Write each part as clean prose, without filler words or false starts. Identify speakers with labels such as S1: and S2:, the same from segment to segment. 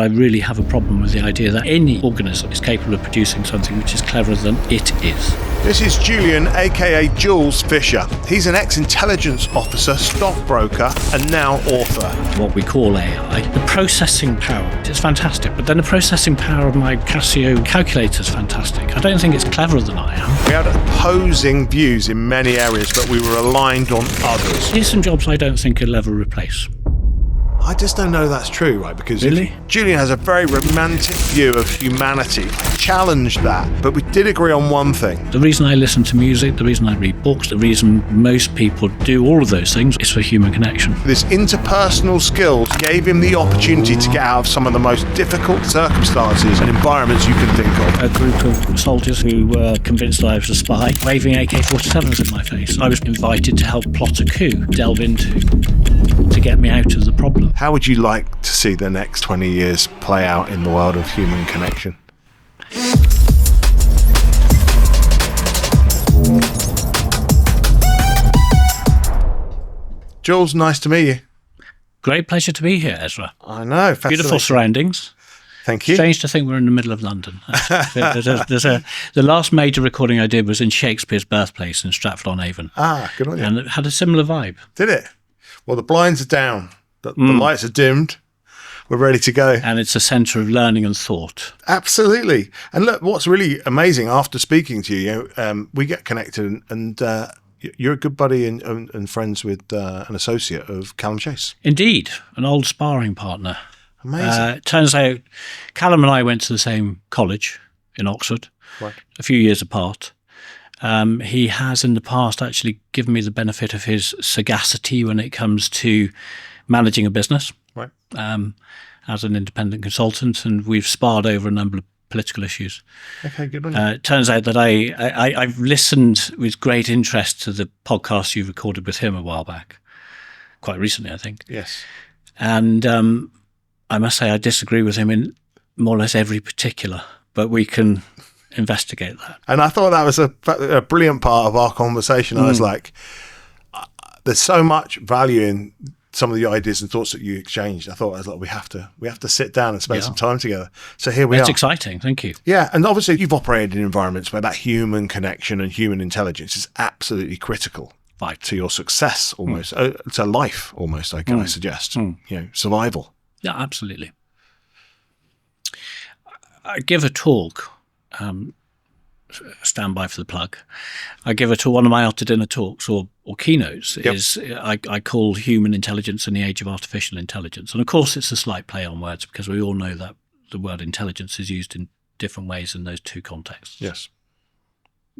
S1: I really have a problem with the idea that any organism is capable of producing something which is cleverer than it is.
S2: This is Julian, aka Jules Fisher. He's an ex-intelligence officer, stockbroker, and now author.
S1: What we call AI, the processing power is fantastic, but then the processing power of my Casio calculator is fantastic. I don't think it's cleverer than I am.
S2: We had opposing views in many areas, but we were aligned on others.
S1: Here's some jobs I don't think it'll ever replace.
S2: I just don't know that's true, right? Because
S1: Really?
S2: Julian has a very romantic view of humanity. I challenged that, but we did agree on one thing.
S1: The reason I listen to music, the reason I read books, the reason most people do all of those things is for human connection.
S2: This interpersonal skills gave him the opportunity to get out of some of the most difficult circumstances and environments you can think of.
S1: A group of soldiers who were convinced I was a spy, waving AK-47s in my face. I was invited to help plot a coup, delve into, to get me out of the problem.
S2: How would you like to see the next 20 years play out in the world of human connection? Jules, nice to meet you.
S1: Great pleasure to be here, Ezra.
S2: I know.
S1: Beautiful surroundings.
S2: Thank you.
S1: Strange to think we're in the middle of London. The last major recording I did was in Shakespeare's birthplace in Stratford-on-Avon.
S2: Ah, good on you.
S1: And it had a similar vibe.
S2: Did it? Well, the blinds are down. The lights are dimmed. We're ready to go.
S1: And it's a centre of learning and thought.
S2: Absolutely. And look, what's really amazing after speaking to you, we get connected and you're a good buddy and friends with an associate of Callum Chase.
S1: Indeed, an old sparring partner.
S2: Amazing.
S1: Turns out Callum and I went to the same college in Oxford,
S2: Right.
S1: a few years apart. He has in the past actually given me the benefit of his sagacity when it comes to managing a business.
S2: Right.
S1: As an independent consultant, and we've sparred over a number of political issues.
S2: Okay, good on you.
S1: It turns out that I've listened with great interest to the podcast you recorded with him a while back, quite recently, I think.
S2: Yes.
S1: And I must say I disagree with him in more or less every particular, but we can investigate that.
S2: And I thought that was a brilliant part of our conversation. I was like, there's so much value in some of the ideas and thoughts that you exchanged. I thought I was like, we have to sit down and spend some time together. So here we are.
S1: It's exciting. Thank you.
S2: Yeah, and obviously you've operated in environments where that human connection and human intelligence is absolutely critical to your success, almost to life, almost. I suggest, survival.
S1: Yeah, absolutely. I give a talk. Stand by for the plug. I give it to one of my after dinner talks or keynotes. I call human intelligence in the age of artificial intelligence, and of course it's a slight play on words because we all know that the word intelligence is used in different ways in those two contexts.
S2: Yes.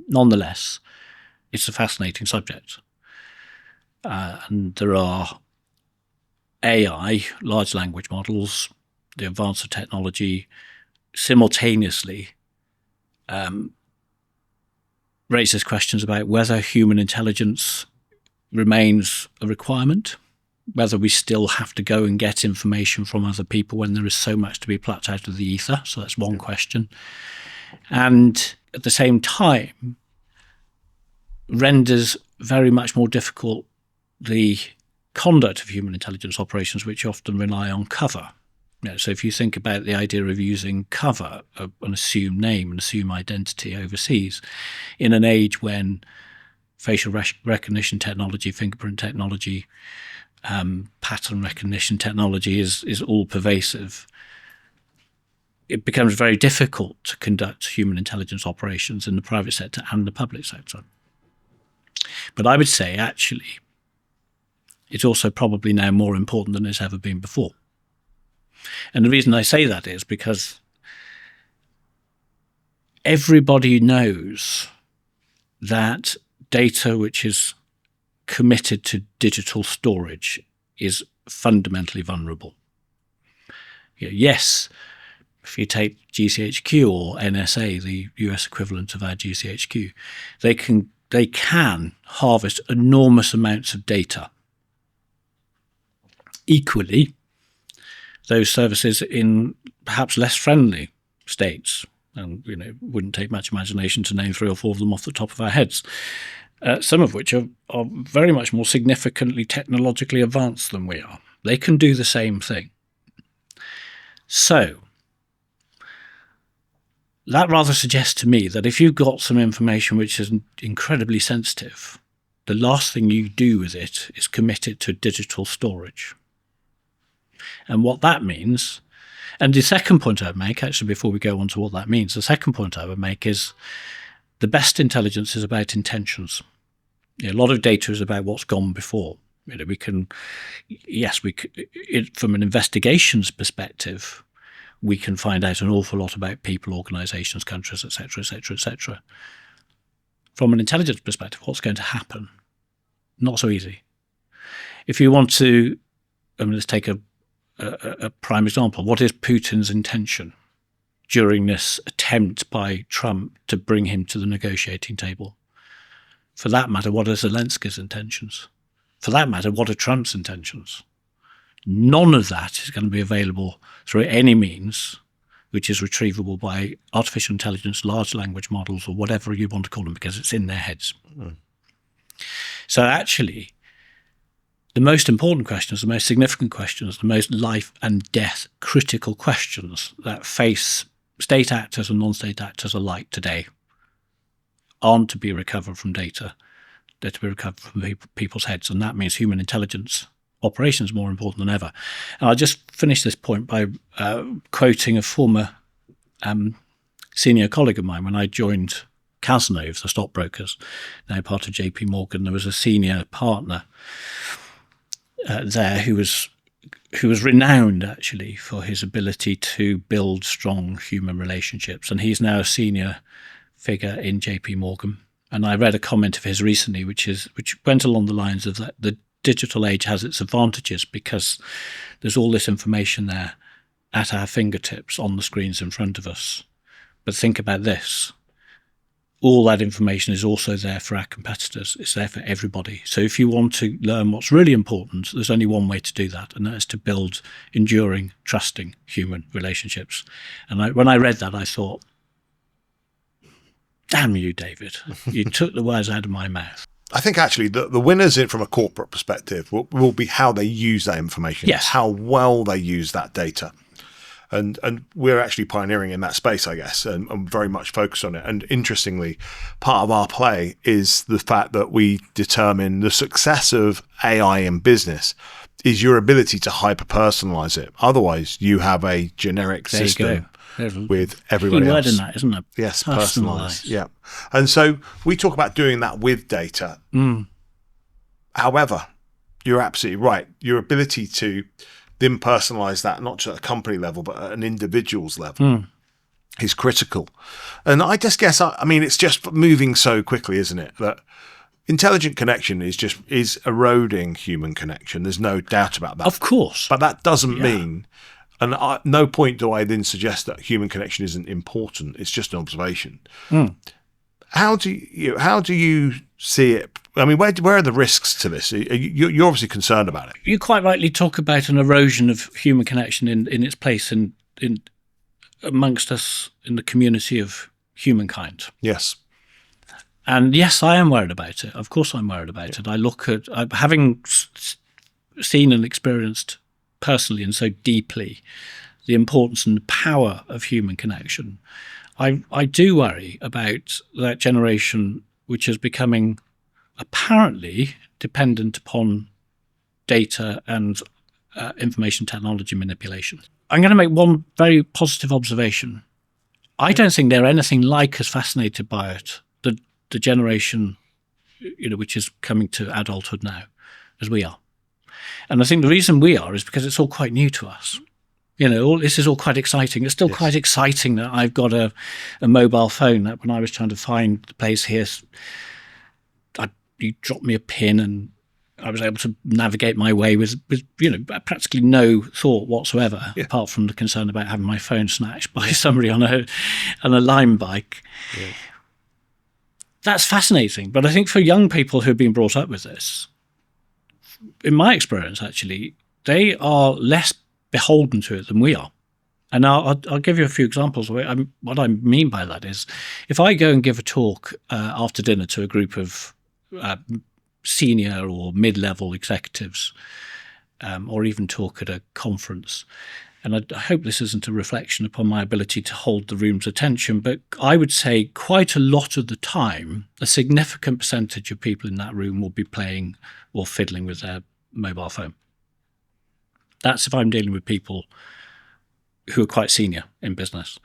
S1: Nonetheless, it's a fascinating subject, and there are AI, large language models, the advance of technology, simultaneously raises questions about whether human intelligence remains a requirement, whether we still have to go and get information from other people when there is so much to be plucked out of the ether. So that's one question. And at the same time, renders very much more difficult the conduct of human intelligence operations, which often rely on cover. So if you think about the idea of using cover, an assumed name, an assumed identity overseas, in an age when facial recognition technology, fingerprint technology, pattern recognition technology is all pervasive, it becomes very difficult to conduct human intelligence operations in the private sector and the public sector. But I would say, actually, it's also probably now more important than it's ever been before. And the reason I say that is because everybody knows that data which is committed to digital storage is fundamentally vulnerable. Yes, if you take GCHQ or NSA, the US equivalent of our GCHQ, they can harvest enormous amounts of data. Equally, those services in perhaps less friendly states, and it wouldn't take much imagination to name 3 or 4 of them off the top of our heads, some of which are very much more significantly technologically advanced than we are. They can do the same thing. So that rather suggests to me that if you've got some information which is incredibly sensitive, the last thing you do with it is commit it to digital storage. And what that means, and the second point I would make, actually, before we go on to what that means, the second point I would make is the best intelligence is about intentions. A lot of data is about what's gone before. We can, from an investigations perspective, we can find out an awful lot about people, organisations, countries, etc., etc., etc. From an intelligence perspective, what's going to happen? Not so easy. If you want to, let's take a prime example. What is Putin's intention during this attempt by Trump to bring him to the negotiating table? For that matter, what are Zelensky's intentions? For that matter, what are Trump's intentions? None of that is going to be available through any means which is retrievable by artificial intelligence, large language models, or whatever you want to call them, because it's in their heads. So actually, the most important questions, the most significant questions, the most life and death critical questions that face state actors and non-state actors alike today aren't to be recovered from data. They're to be recovered from people's heads. And that means human intelligence operations more important than ever. And I'll just finish this point by quoting a former senior colleague of mine. When I joined Cazenove, the stockbrokers, now part of JP Morgan, there was a senior partner there who was renowned actually for his ability to build strong human relationships, and he's now a senior figure in JP Morgan. And I read a comment of his recently, which went along the lines of that the digital age has its advantages because there's all this information there at our fingertips on the screens in front of us. But think about this. All that information is also there for our competitors. It's there for everybody. So if you want to learn what's really important, there's only one way to do that, and that is to build enduring, trusting human relationships. And when I read that, I thought, damn you, David. You took the words out of my mouth.
S2: I think actually the winners from a corporate perspective will be how they use that information,
S1: yes,
S2: how well they use that data. And we're actually pioneering in that space, I guess, and very much focused on it. And interestingly, part of our play is the fact that we determine the success of AI in business is your ability to hyper-personalize it. Otherwise, you have a generic system with everybody else.
S1: Key word in that, isn't it?
S2: Yes, personalized. Yeah. And so we talk about doing that with data. However, you're absolutely right. Your ability to then personalize that, not just at a company level, but at an individual's level, is critical. And I just guess, I mean, it's just moving so quickly, isn't it? That intelligent connection is eroding human connection. There's no doubt about that.
S1: Of course.
S2: But that doesn't mean, and at no point do I then suggest that human connection isn't important. It's just an observation. How do you see it? I mean, where are the risks to this? You're obviously concerned about it.
S1: You quite rightly talk about an erosion of human connection in its place in amongst us in the community of humankind.
S2: Yes.
S1: And yes, I am worried about it. Of course I'm worried about it. I look at, having seen and experienced personally and so deeply the importance and the power of human connection, I do worry about that generation which is becoming apparently dependent upon data and information technology manipulation. I'm going to make one very positive observation. I don't think they're anything like as fascinated by it, the generation which is coming to adulthood now, as we are. And I think the reason we are is because it's all quite new to us. This is all quite exciting. It's still quite exciting that I've got a mobile phone. That when I was trying to find the place here, you dropped me a pin and I was able to navigate my way with practically no thought whatsoever, apart from the concern about having my phone snatched by somebody on a Lime bike. Yeah. That's fascinating. But I think for young people who've been brought up with this, in my experience, actually, they are less beholden to it than we are. And I'll give you a few examples. What I mean by that is, if I go and give a talk after dinner to a group of senior or mid-level executives, or even talk at a conference, and I hope this isn't a reflection upon my ability to hold the room's attention, but I would say quite a lot of the time, a significant percentage of people in that room will be playing or fiddling with their mobile phone. That's if I'm dealing with people who are quite senior in business.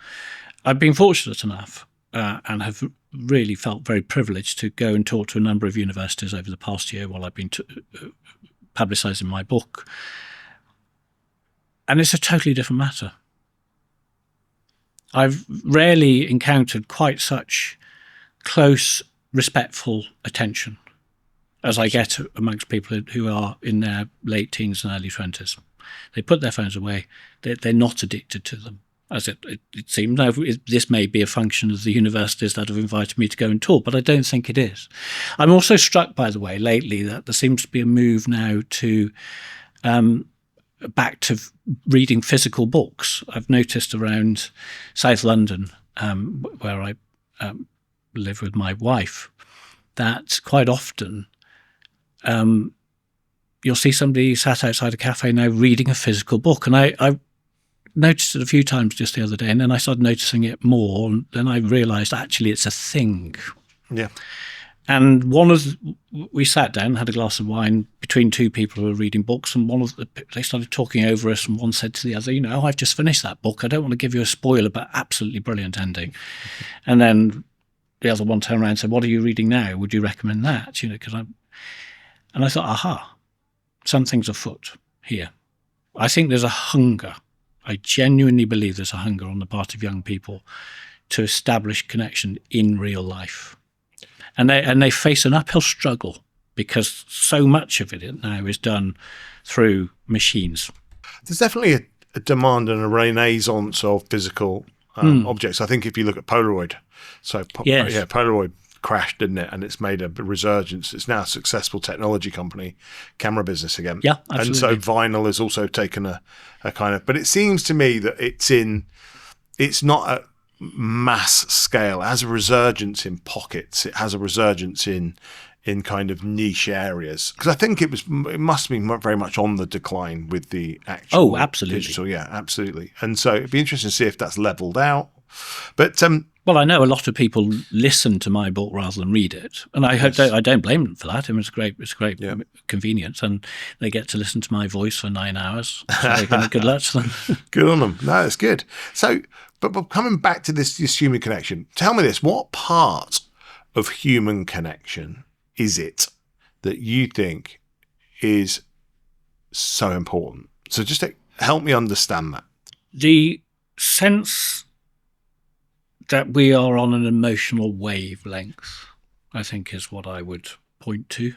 S1: I've been fortunate enough and have really felt very privileged to go and talk to a number of universities over the past year while I've been publicising my book. And it's a totally different matter. I've rarely encountered quite such close, respectful attention as I get amongst people who are in their late teens and early 20s. They put their phones away. They're not addicted to them, as it seems. Now, this may be a function of the universities that have invited me to go and talk, but I don't think it is. I'm also struck, by the way, lately that there seems to be a move now to back to reading physical books. I've noticed around South London, where I live with my wife, that quite often you'll see somebody sat outside a cafe now reading a physical book. And I noticed it a few times just the other day, and then I started noticing it more, and then I realised actually it's a thing.
S2: Yeah.
S1: And we sat down, had a glass of wine between two people who were reading books, and they started talking over us, and one said to the other, I've just finished that book. I don't want to give you a spoiler, but absolutely brilliant ending. And then the other one turned around and said, what are you reading now? Would you recommend that? And I thought, aha, something's afoot here. I think there's a hunger. I genuinely believe there's a hunger on the part of young people to establish connection in real life. And they face an uphill struggle because so much of it now is done through machines.
S2: There's definitely a demand and a renaissance of physical objects. I think if you look at Polaroid,
S1: yes.
S2: Polaroid crashed, didn't it? And it's made a resurgence. It's now a successful technology company, camera business again.
S1: Yeah, absolutely.
S2: And so vinyl has also taken a kind of, but it seems to me that it's not a mass scale. It has a resurgence in pockets. It has a resurgence in kind of niche areas. Because I think it must be very much on the decline with the actual
S1: absolutely.
S2: digital. Yeah, absolutely. And so it'd be interesting to see if that's leveled out. But
S1: well, I know a lot of people listen to my book rather than read it, and I don't blame them for that. It's a great convenience, and they get to listen to my voice for 9 hours. So good luck to them.
S2: Good on them. No, that's good. So, but coming back to this human connection, tell me this: what part of human connection is it that you think is so important? So, just help me understand that.
S1: The sense that we are on an emotional wavelength, I think, is what I would point to.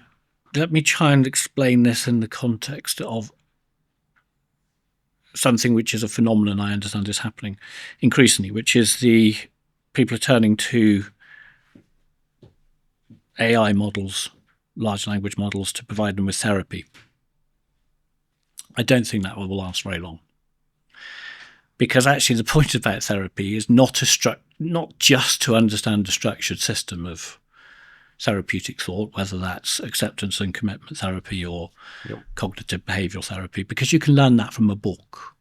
S1: Let me try and explain this in the context of something which is a phenomenon I understand is happening increasingly, which is the people are turning to AI models, large language models, to provide them with therapy. I don't think that will last very long. Because actually the point about therapy is not just to understand the structured system of therapeutic thought, whether that's acceptance and commitment therapy or cognitive behavioral therapy, because you can learn that from a book.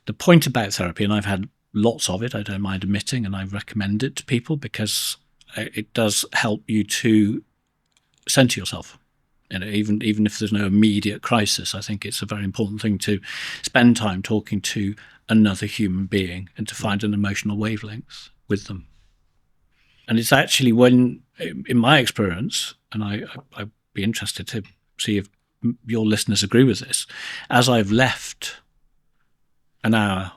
S1: The point about therapy, and I've had lots of it, I don't mind admitting, and I recommend it to people because it does help you to center yourself. Even if there's no immediate crisis, I think it's a very important thing to spend time talking to another human being and to find an emotional wavelength with them. And it's actually when, in my experience, and I'd be interested to see if your listeners agree with this, as I've left an hour,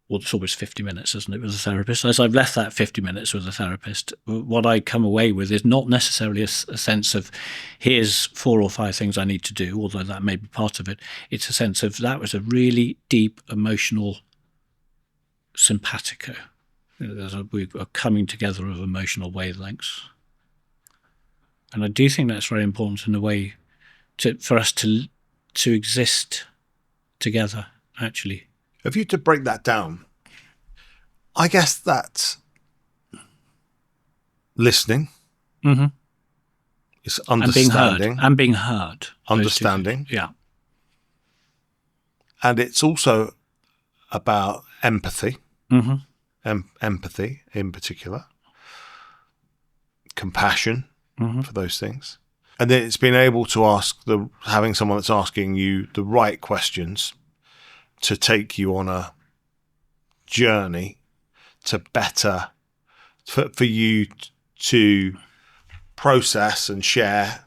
S1: well, it's always 50 minutes, isn't it, with a therapist? As I've left that 50 minutes with a therapist, what I come away with is not necessarily a sense of here's 4 or 5 things I need to do, although that may be part of it. It's a sense of that was a really deep emotional simpatico. We are coming together of emotional wavelengths. And I do think that's very important in a way for us to exist together, actually.
S2: If you to break that down, I guess that's listening.
S1: Mm-hmm.
S2: It's understanding.
S1: And being heard.
S2: Understanding.
S1: Yeah.
S2: And it's also about empathy, empathy in particular, compassion for those things. And then it's being able to having someone that's asking you the right questions to take you on a journey to better, for you to process and share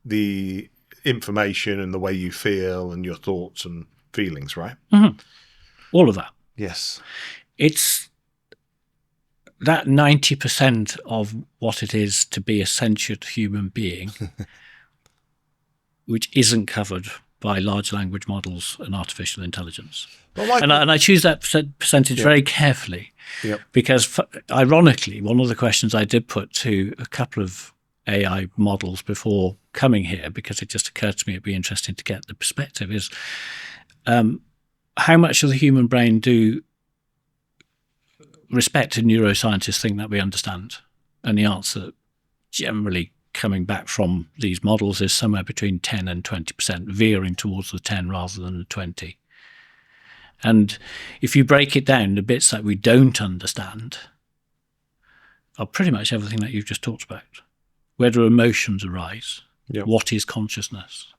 S2: the information and the way you feel and your thoughts and feelings, right?
S1: All of that.
S2: Yes.
S1: It's that 90% of what it is to be a sentient human being, which isn't covered by large language models and artificial intelligence. And I choose that percentage very carefully because, ironically, one of the questions I did put to a couple of AI models before coming here, because it just occurred to me it'd be interesting to get the perspective, is how much of the human brain do respected neuroscientists think that we understand? And the answer, generally coming back from these models, is somewhere between 10 and 20%, veering towards the 10 rather than the 20. And if you break it down, the bits that we don't understand are pretty much everything that you've just talked about. Where do emotions arise? What is consciousness?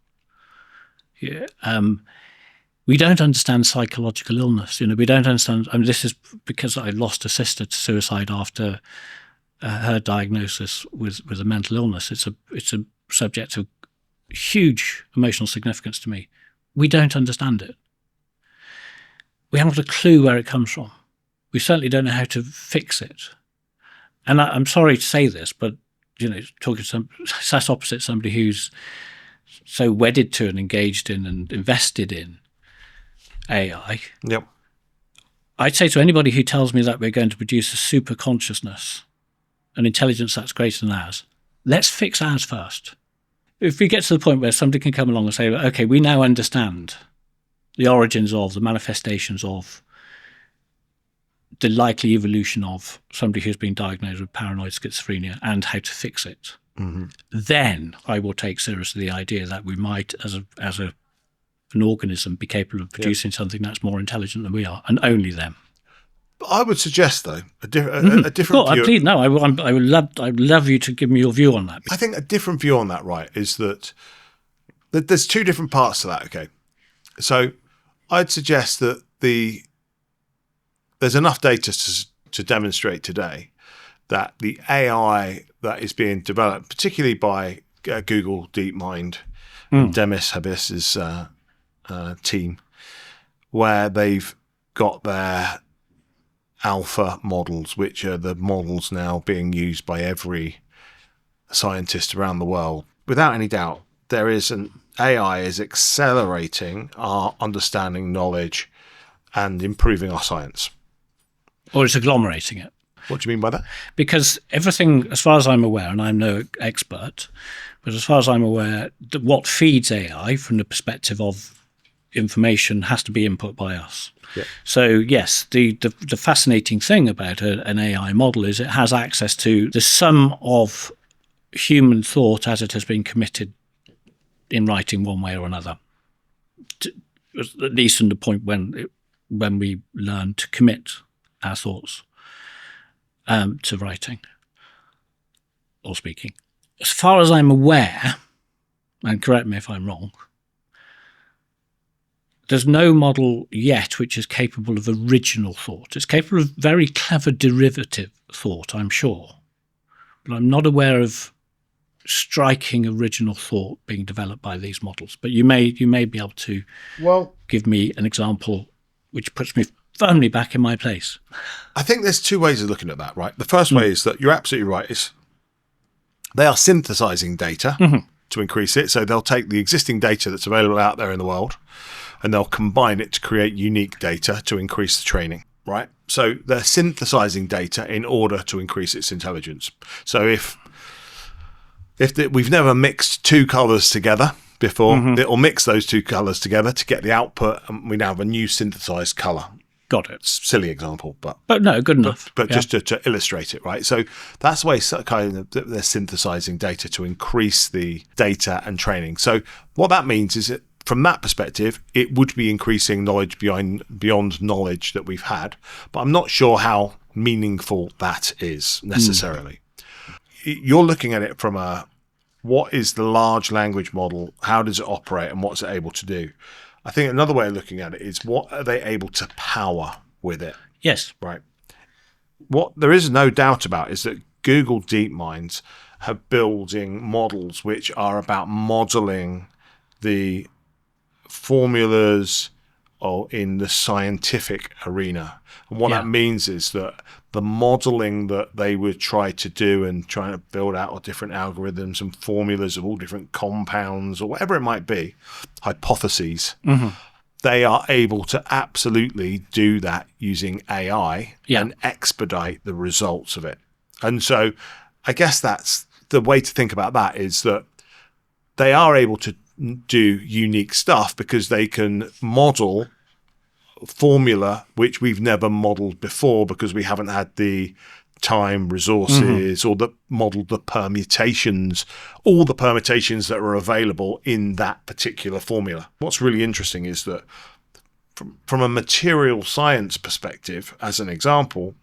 S1: We don't understand psychological illness. We don't understand. I mean, this is because I lost a sister to suicide after her diagnosis with a mental illness. It's a subject of huge emotional significance to me. We don't understand it. We haven't got a clue where it comes from. We certainly don't know how to fix it. And I'm sorry to say this, but talking to sat opposite somebody who's so wedded to and engaged in and invested in AI. I'd say to anybody who tells me that we're going to produce a super consciousness, an intelligence that's greater than ours, let's fix ours first. If we get to the point where somebody can come along and say, okay, we now understand the origins of, the manifestations of, the likely evolution of somebody who's been diagnosed with paranoid schizophrenia and how to fix it, then I will take seriously the idea that we might, as an organism, be capable of producing something that's more intelligent than we are, and only then.
S2: But I would suggest, though, a different view.
S1: Please, no, I would love you to give me your view on that.
S2: I think a different view on that, right, is that there's two different parts to that. Okay, so I'd suggest that there's enough data to demonstrate today that the AI that is being developed, particularly by Google DeepMind and Demis Habbis's team, where they've got their alpha models, which are the models now being used by every scientist around the world. Without any doubt, AI is accelerating our understanding, knowledge, and improving our science.
S1: Or it's agglomerating it.
S2: What do you mean by that?
S1: Because everything, as far as I'm aware, and I'm no expert, but as far as I'm aware, what feeds AI from the perspective of information has to be input by us. So yes, the fascinating thing about an AI model is it has access to the sum of human thought as it has been committed in writing one way or another, at least from the point when we learn to commit our thoughts to writing or speaking. As far as I'm aware, and correct me if I'm wrong, there's no model yet which is capable of original thought. It's capable of very clever derivative thought, I'm sure, but I'm not aware of striking original thought being developed by these models. But you may be able to give me an example which puts me firmly back in my place.
S2: I think there's two ways of looking at that, right? The first way is that you're absolutely right. They are synthesizing data to increase it. So they'll take the existing data that's available out there in the world and they'll combine it to create unique data to increase the training, right? So they're synthesizing data in order to increase its intelligence. So if we've never mixed two colors together before, it'll mix those two colors together to get the output, and we now have a new synthesized color.
S1: Got it.
S2: Silly example, but
S1: no, good enough.
S2: But just to illustrate it, right? So that's the way they're synthesizing data to increase the data and training. So what that means is that from that perspective, it would be increasing knowledge beyond knowledge that we've had, but I'm not sure how meaningful that is necessarily. You're looking at it from what is the large language model, how does it operate, and what's it able to do? I think another way of looking at it is, what are they able to power with it?
S1: Yes.
S2: Right. What there is no doubt about is that Google DeepMind are building models which are about modeling the formulas in the scientific arena. And what that means is that the modeling that they would try to do and trying to build out of different algorithms and formulas of all different compounds or whatever it might be, hypotheses, they are able to absolutely do that using AI and expedite the results of it. And so I guess that's the way to think about that, is that they are able to do unique stuff because they can model formula which we've never modeled before because we haven't had the time, resources, or modeled the permutations, all the permutations that are available in that particular formula. What's really interesting is that from a material science perspective, as an example,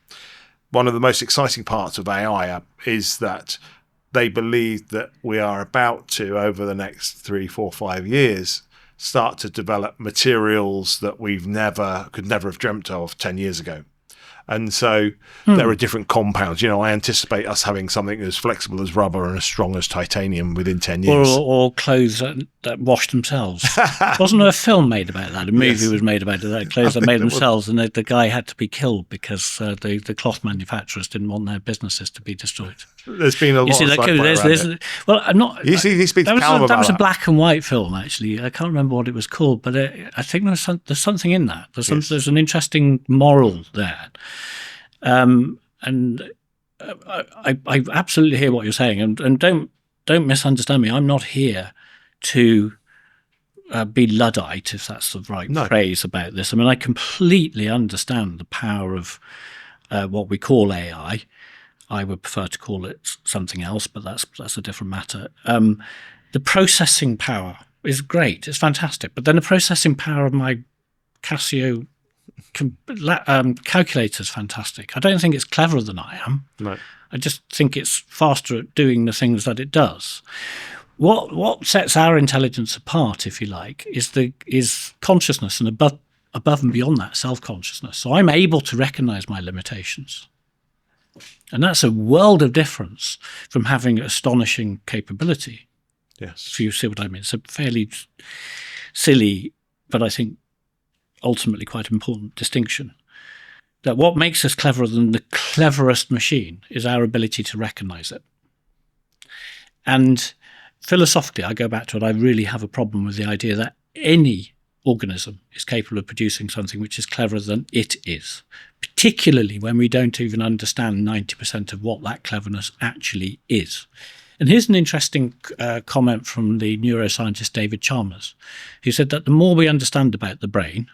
S2: one of the most exciting parts of AI is that they believe that we are about to, over the next 3, 4, 5 years, start to develop materials that could never have dreamt of 10 years ago. And so there are different compounds. I anticipate us having something as flexible as rubber and as strong as titanium within 10 years.
S1: Or clothes that wash themselves. Wasn't there a film made about that? A movie was made about it, clothes that made themselves, and the guy had to be killed because the cloth manufacturers didn't want their businesses to be destroyed.
S2: There's been a lot of sci-fi.
S1: Well, I'm not.
S2: You speak to Callum about
S1: that was a black and white film, actually. I can't remember what it was called, but I think there's something in that. There's an interesting moral there. And I absolutely hear what you're saying, and don't misunderstand me. I'm not here to be Luddite, if that's the right phrase about this. I mean, I completely understand the power of what we call AI. I would prefer to call it something else, but that's a different matter. The processing power is great; it's fantastic. But then the processing power of my Casio calculator is fantastic. I don't think it's cleverer than I am. No. I just think it's faster at doing the things that it does. What sets our intelligence apart, if you like, is consciousness, and above and beyond that, self-consciousness. So I'm able to recognize my limitations. And that's a world of difference from having astonishing capability.
S2: Yes.
S1: If you see what I mean. It's a fairly silly, but I think ultimately quite important distinction. That what makes us cleverer than the cleverest machine is our ability to recognize it. And philosophically, I go back to it, I really have a problem with the idea that any organism is capable of producing something which is cleverer than it is, particularly when we don't even understand 90% of what that cleverness actually is. And here's an interesting comment from the neuroscientist David Chalmers, who said that the more we understand about the brain,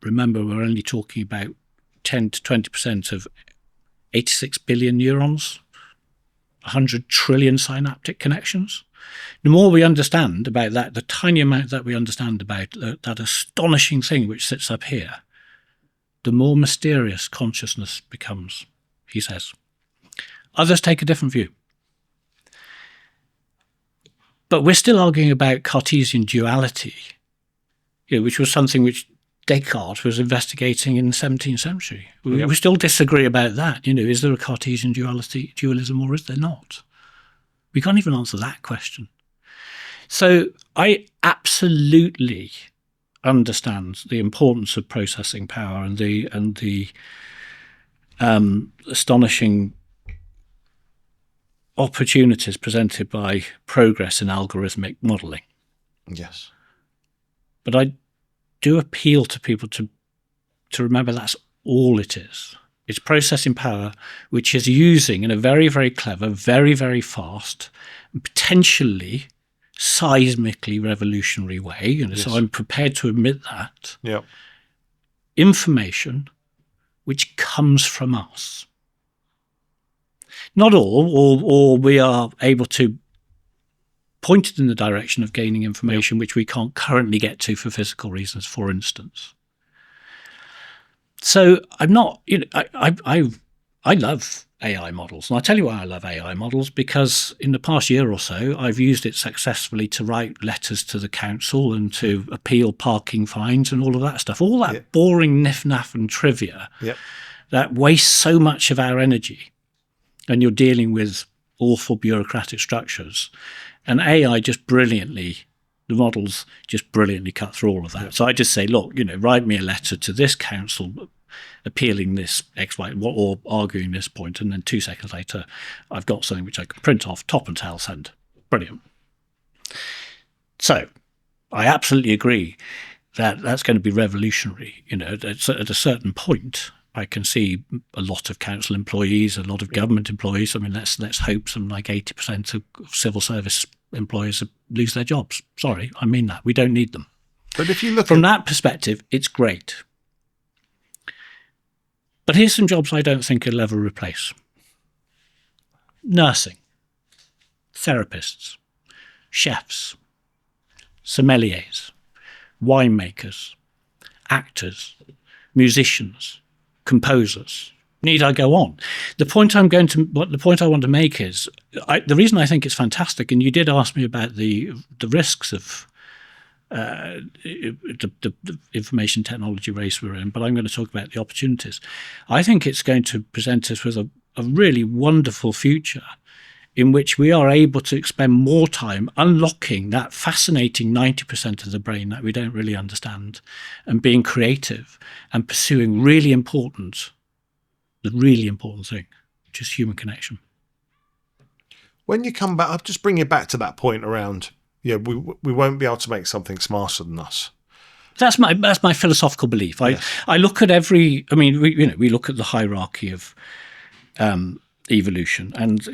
S1: remember we're only talking about 10 to 20% of 86 billion neurons, 100 trillion synaptic connections. The more we understand about that, the tiny amount that we understand about that astonishing thing which sits up here, the more mysterious consciousness becomes, he says. Others take a different view. But we're still arguing about Cartesian duality, which was something which Descartes was investigating in the 17th century. We still disagree about that. Is there a Cartesian dualism, or is there not? We can't even answer that question. So I absolutely understand the importance of processing power and the astonishing opportunities presented by progress in algorithmic modelling.
S2: Yes.
S1: But I do appeal to people to remember that's all it is. It's processing power, which is using in a very, very clever, very, very fast, and potentially seismically revolutionary way. So I'm prepared to admit that.
S2: Yeah.
S1: Information which comes from us. Not all, or we are able to pointed in the direction of gaining information which we can't currently get to for physical reasons, for instance. So I'm not, I love AI models. And I'll tell you why I love AI models, because in the past year or so, I've used it successfully to write letters to the council and to appeal parking fines and all of that stuff. All that boring niff-naff and trivia that wastes so much of our energy. And you're dealing with awful bureaucratic structures. And AI just brilliantly, the models just brilliantly cut through all of that. So I just say, look, write me a letter to this council appealing this X, Y, or arguing this point, and then 2 seconds later, I've got something which I can print off, top and tail, send. Brilliant. So I absolutely agree that that's going to be revolutionary. At a certain point, I can see a lot of council employees, a lot of government employees. I mean, let's hope some like 80% of civil service employees lose their jobs. Sorry, I mean that. We don't need them.
S2: But if you look
S1: from that perspective, it's great. But here's some jobs I don't think it'll ever replace. Nursing, therapists, chefs, sommeliers, winemakers, actors, musicians, composers. Need I go on? The point I want to make is the reason I think it's fantastic, and you did ask me about the risks of the information technology race we're in, but I'm going to talk about the opportunities. I think it's going to present us with a really wonderful future in which we are able to spend more time unlocking that fascinating 90% of the brain that we don't really understand, and being creative and pursuing the really important thing, which is human connection.
S2: When you come back, I'll just bring you back to that point around, we won't be able to make something smarter than us.
S1: That's my philosophical belief. I look at we look at the hierarchy of evolution, and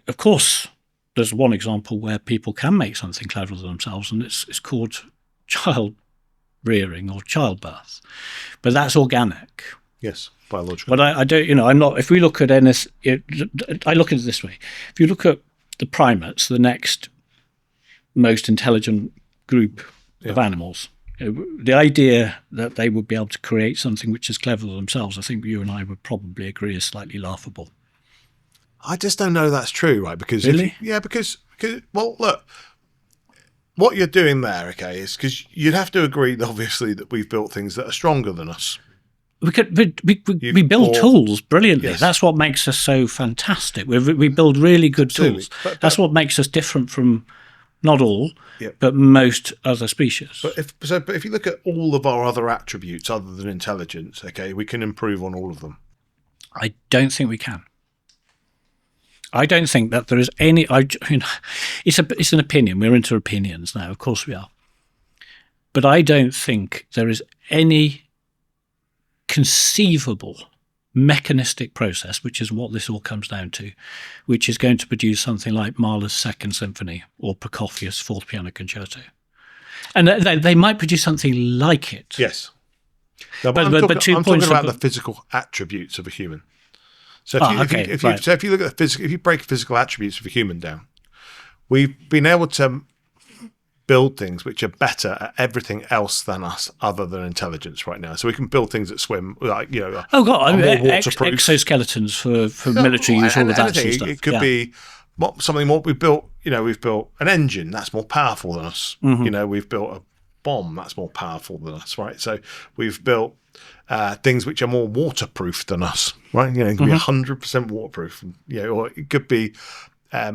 S1: of course there's one example where people can make something clever of themselves, and it's called child rearing or childbirth, but that's organic.
S2: Yes, biological.
S1: But I don't. I'm not. If we look at I look at it this way. If you look at the primates, the next most intelligent group of animals, the idea that they would be able to create something which is clever themselves, I think you and I would probably agree, is slightly laughable.
S2: I just don't know that's true, right? Because
S1: really?
S2: Because well, look, what you're doing there, okay, is because you'd have to agree, obviously, that we've built things that are stronger than us.
S1: We build tools brilliantly. Yes. That's what makes us so fantastic. We build really good tools. But that's what makes us different from not all, but most other species.
S2: But if you look at all of our other attributes other than intelligence, okay, we can improve on all of them.
S1: I don't think we can. I don't think that there is any. It's an opinion. We're into opinions now. Of course we are. But I don't think there is any conceivable mechanistic process, which is what this all comes down to, which is going to produce something like Mahler's Second Symphony or Prokofiev's Fourth Piano Concerto. And they might produce something like it.
S2: Yes. No, but I'm talking about the physical attributes of a human. So if you look at if you break physical attributes of a human down, we've been able to build things which are better at everything else than us, other than intelligence, right now. So we can build things that swim, like more waterproof
S1: exoskeletons for military use, all of that sort of stuff.
S2: It could be something more. We've built an engine that's more powerful than us.
S1: Mm-hmm.
S2: We've built a bomb that's more powerful than us, right? So we've built things which are more waterproof than us, right? It can be 100% waterproof, or it could be.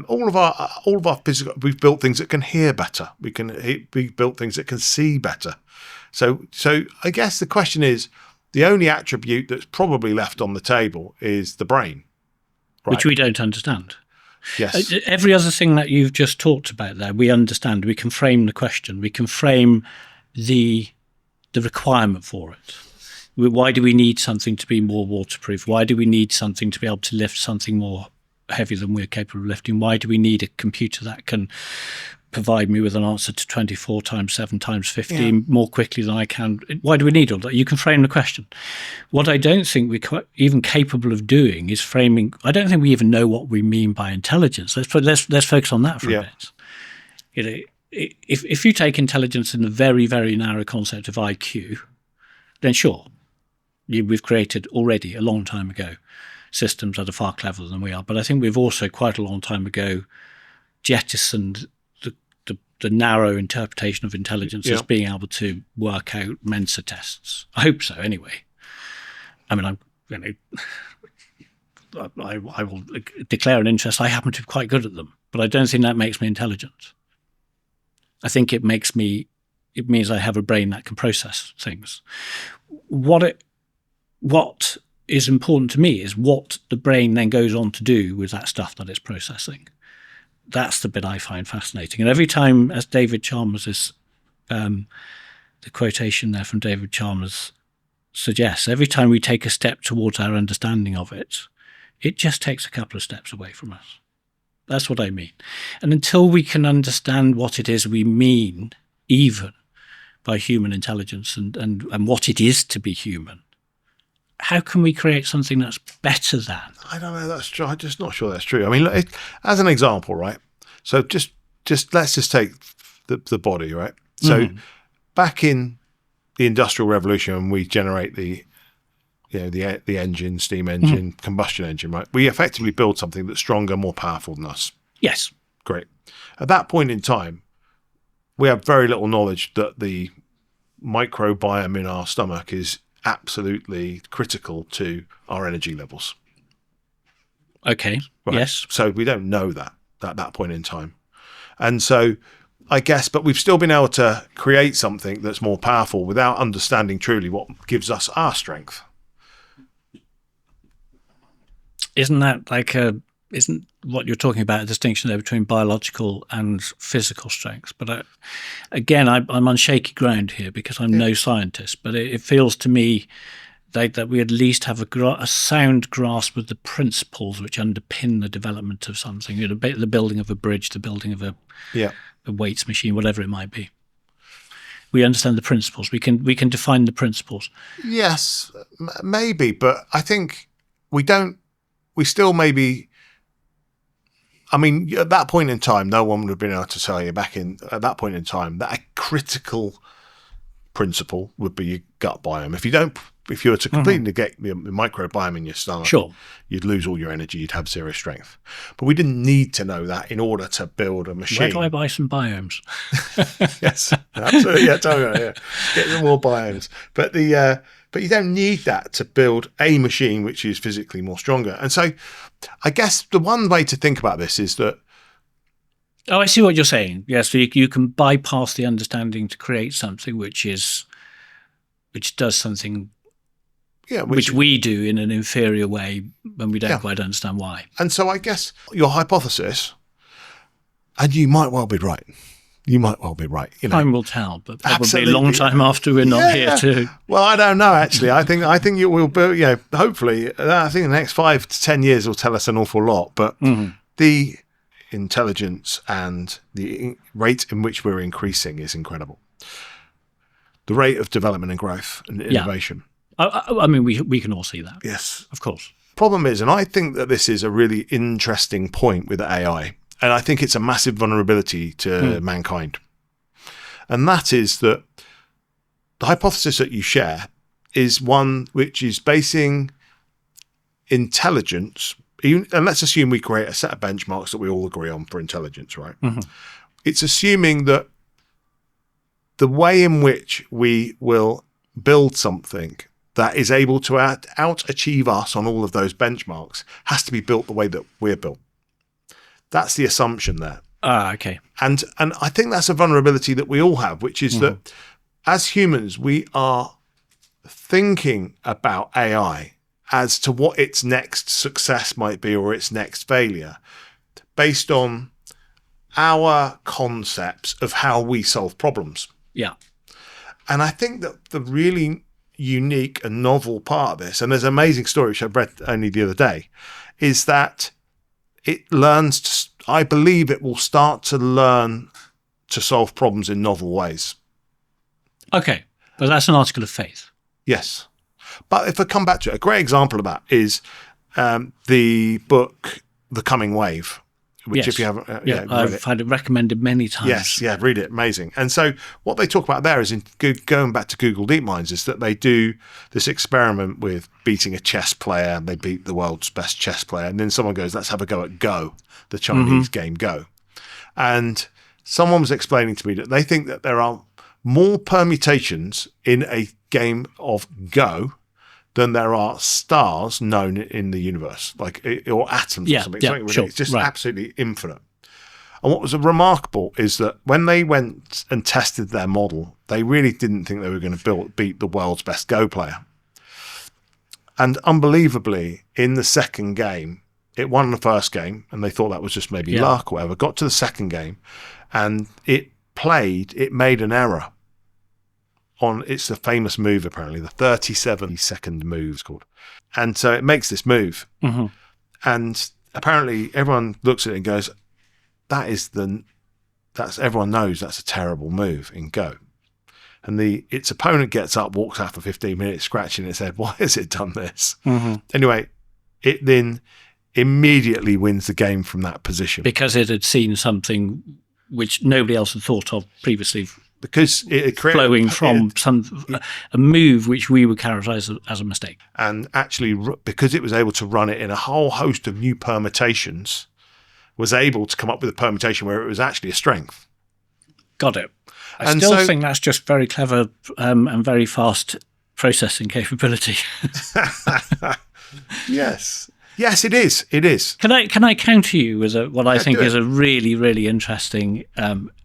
S2: All of our physical, we've built things that can hear better. We built things that can see better. So I guess the question is, the only attribute that's probably left on the table is the brain, right?
S1: Which we don't understand.
S2: Yes.
S1: Every other thing that you've just talked about there, we understand. We can frame the question. We can frame the requirement for it. Why do we need something to be more waterproof? Why do we need something to be able to lift something more heavier than we're capable of lifting? Why do we need a computer that can provide me with an answer to 24 times 7 times 15 more quickly than I can? Why do we need all that? You can frame the question. What I don't think we're even capable of doing is framing. I don't think we even know what we mean by intelligence. Let's focus on that for a bit. If you take intelligence in the very, very narrow concept of IQ, then sure, we've created already a long time ago systems that are far cleverer than we are. But I think we've also quite a long time ago jettisoned the narrow interpretation of intelligence as being able to work out Mensa tests. I hope so, anyway. I mean, I will declare an interest. I happen to be quite good at them, but I don't think that makes me intelligent. I think it means I have a brain that can process things. What is important to me is what the brain then goes on to do with that stuff that it's processing. That's the bit I find fascinating. And every time, as David Chalmers the quotation there from David Chalmers suggests, every time we take a step towards our understanding of it, it just takes a couple of steps away from us. That's what I mean. And until we can understand what it is we mean, even by human intelligence and what it is to be human, how can we create something that's better than?
S2: I don't know. That's true. I'm just not sure that's true. I mean, look, as an example, right? So just let's just take the body, right? So back in the Industrial Revolution, when we generate the engine, steam engine, combustion engine, right? We effectively build something that's stronger, more powerful than us.
S1: Yes.
S2: Great. At that point in time, we have very little knowledge that the microbiome in our stomach is absolutely critical to our energy levels.
S1: Okay.
S2: Right?
S1: Yes.
S2: So we don't know that at that point in time. And so I guess, but we've still been able to create something that's more powerful without understanding truly what gives us our strength.
S1: Isn't what you're talking about a distinction there between biological and physical strengths? But again, I'm on shaky ground here because I'm no scientist, but it feels to me that we at least have a sound grasp of the principles which underpin the development of something, the building of a bridge, the building of a weights machine, whatever it might be. We understand the principles. We can define the principles.
S2: Yes, maybe, but I think we don't. We still maybe. I mean, at that point in time, no one would have been able to tell you at that point in time that a critical principle would be your gut biome. If you were to completely negate the microbiome in your stomach, you'd lose all your energy, you'd have zero strength. But we didn't need to know that in order to build a machine.
S1: Where do I buy some biomes?
S2: Yes, absolutely. Yeah, totally. Yeah. Get some more biomes. But you don't need that to build a machine which is physically more stronger. And so I guess the one way to think about this is that.
S1: Oh, I see what you're saying. Yes, so you can bypass the understanding to create something which does something which we do in an inferior way when we don't quite understand why.
S2: And so I guess your hypothesis, and you might well be right. You might well be right.
S1: Time will tell, but probably a long time after we're not here too.
S2: Well, I don't know actually. I think you will be. Hopefully, I think the next 5 to 10 years will tell us an awful lot. But the intelligence and the rate in which we're increasing is incredible. The rate of development and growth and innovation.
S1: I mean, we can all see that.
S2: Yes,
S1: of course.
S2: Problem is, and I think that this is a really interesting point with AI. And I think it's a massive vulnerability to mankind. And that is that the hypothesis that you share is one which is basing intelligence, and let's assume we create a set of benchmarks that we all agree on for intelligence, right? It's assuming that the way in which we will build something that is able to out-achieve us on all of those benchmarks has to be built the way that we're built. That's the assumption there.
S1: Okay.
S2: And I think that's a vulnerability that we all have, which is that as humans, we are thinking about AI as to what its next success might be or its next failure based on our concepts of how we solve problems.
S1: Yeah.
S2: And I think that the really unique and novel part of this, and there's an amazing story which I read only the other day, is that it learns to, I believe it will start to learn to solve problems in novel ways. Okay.
S1: But that's an article of faith.
S2: Yes. But if I come back to it, a great example of that is the book The Coming Wave, which
S1: Yes.
S2: if you haven't, read
S1: I've
S2: it.
S1: had it recommended many times.
S2: Yes, yeah, read it. Amazing. And so what they talk about there is, going back to Google DeepMinds, is that they do this experiment with beating a chess player. And they beat the world's best chess player. And then someone goes, let's have a go at Go, the Chinese game Go. And someone was explaining to me that they think that there are more permutations in a game of Go than there are stars known in the universe, or atoms or something.
S1: Sure.
S2: It's just
S1: right.
S2: absolutely infinite. And what was remarkable is that when they went and tested their model, they really didn't think they were going to beat the world's best Go player. And unbelievably, in the second game, it won the first game, and they thought that was just maybe luck or whatever. Got to the second game, and it made an error. It's a famous move, apparently, the 37-second move is called. And so it makes this move.
S1: Mm-hmm.
S2: And apparently everyone looks at it and goes, everyone knows that's a terrible move in Go. And its opponent gets up, walks out for 15 minutes, scratching its head. Why has it done this?
S1: Mm-hmm.
S2: Anyway, it then immediately wins the game from that position.
S1: Because it had seen something which nobody else had thought of previously,
S2: because it
S1: flowing from a move which we would characterize as a mistake.
S2: And actually, because it was able to run it in a whole host of new permutations, was able to come up with a permutation where it was actually a strength.
S1: Got it. I still think that's just very clever and very fast processing capability.
S2: Yes. Yes, it is. It is.
S1: Can I counter you with what I think is a really, really interesting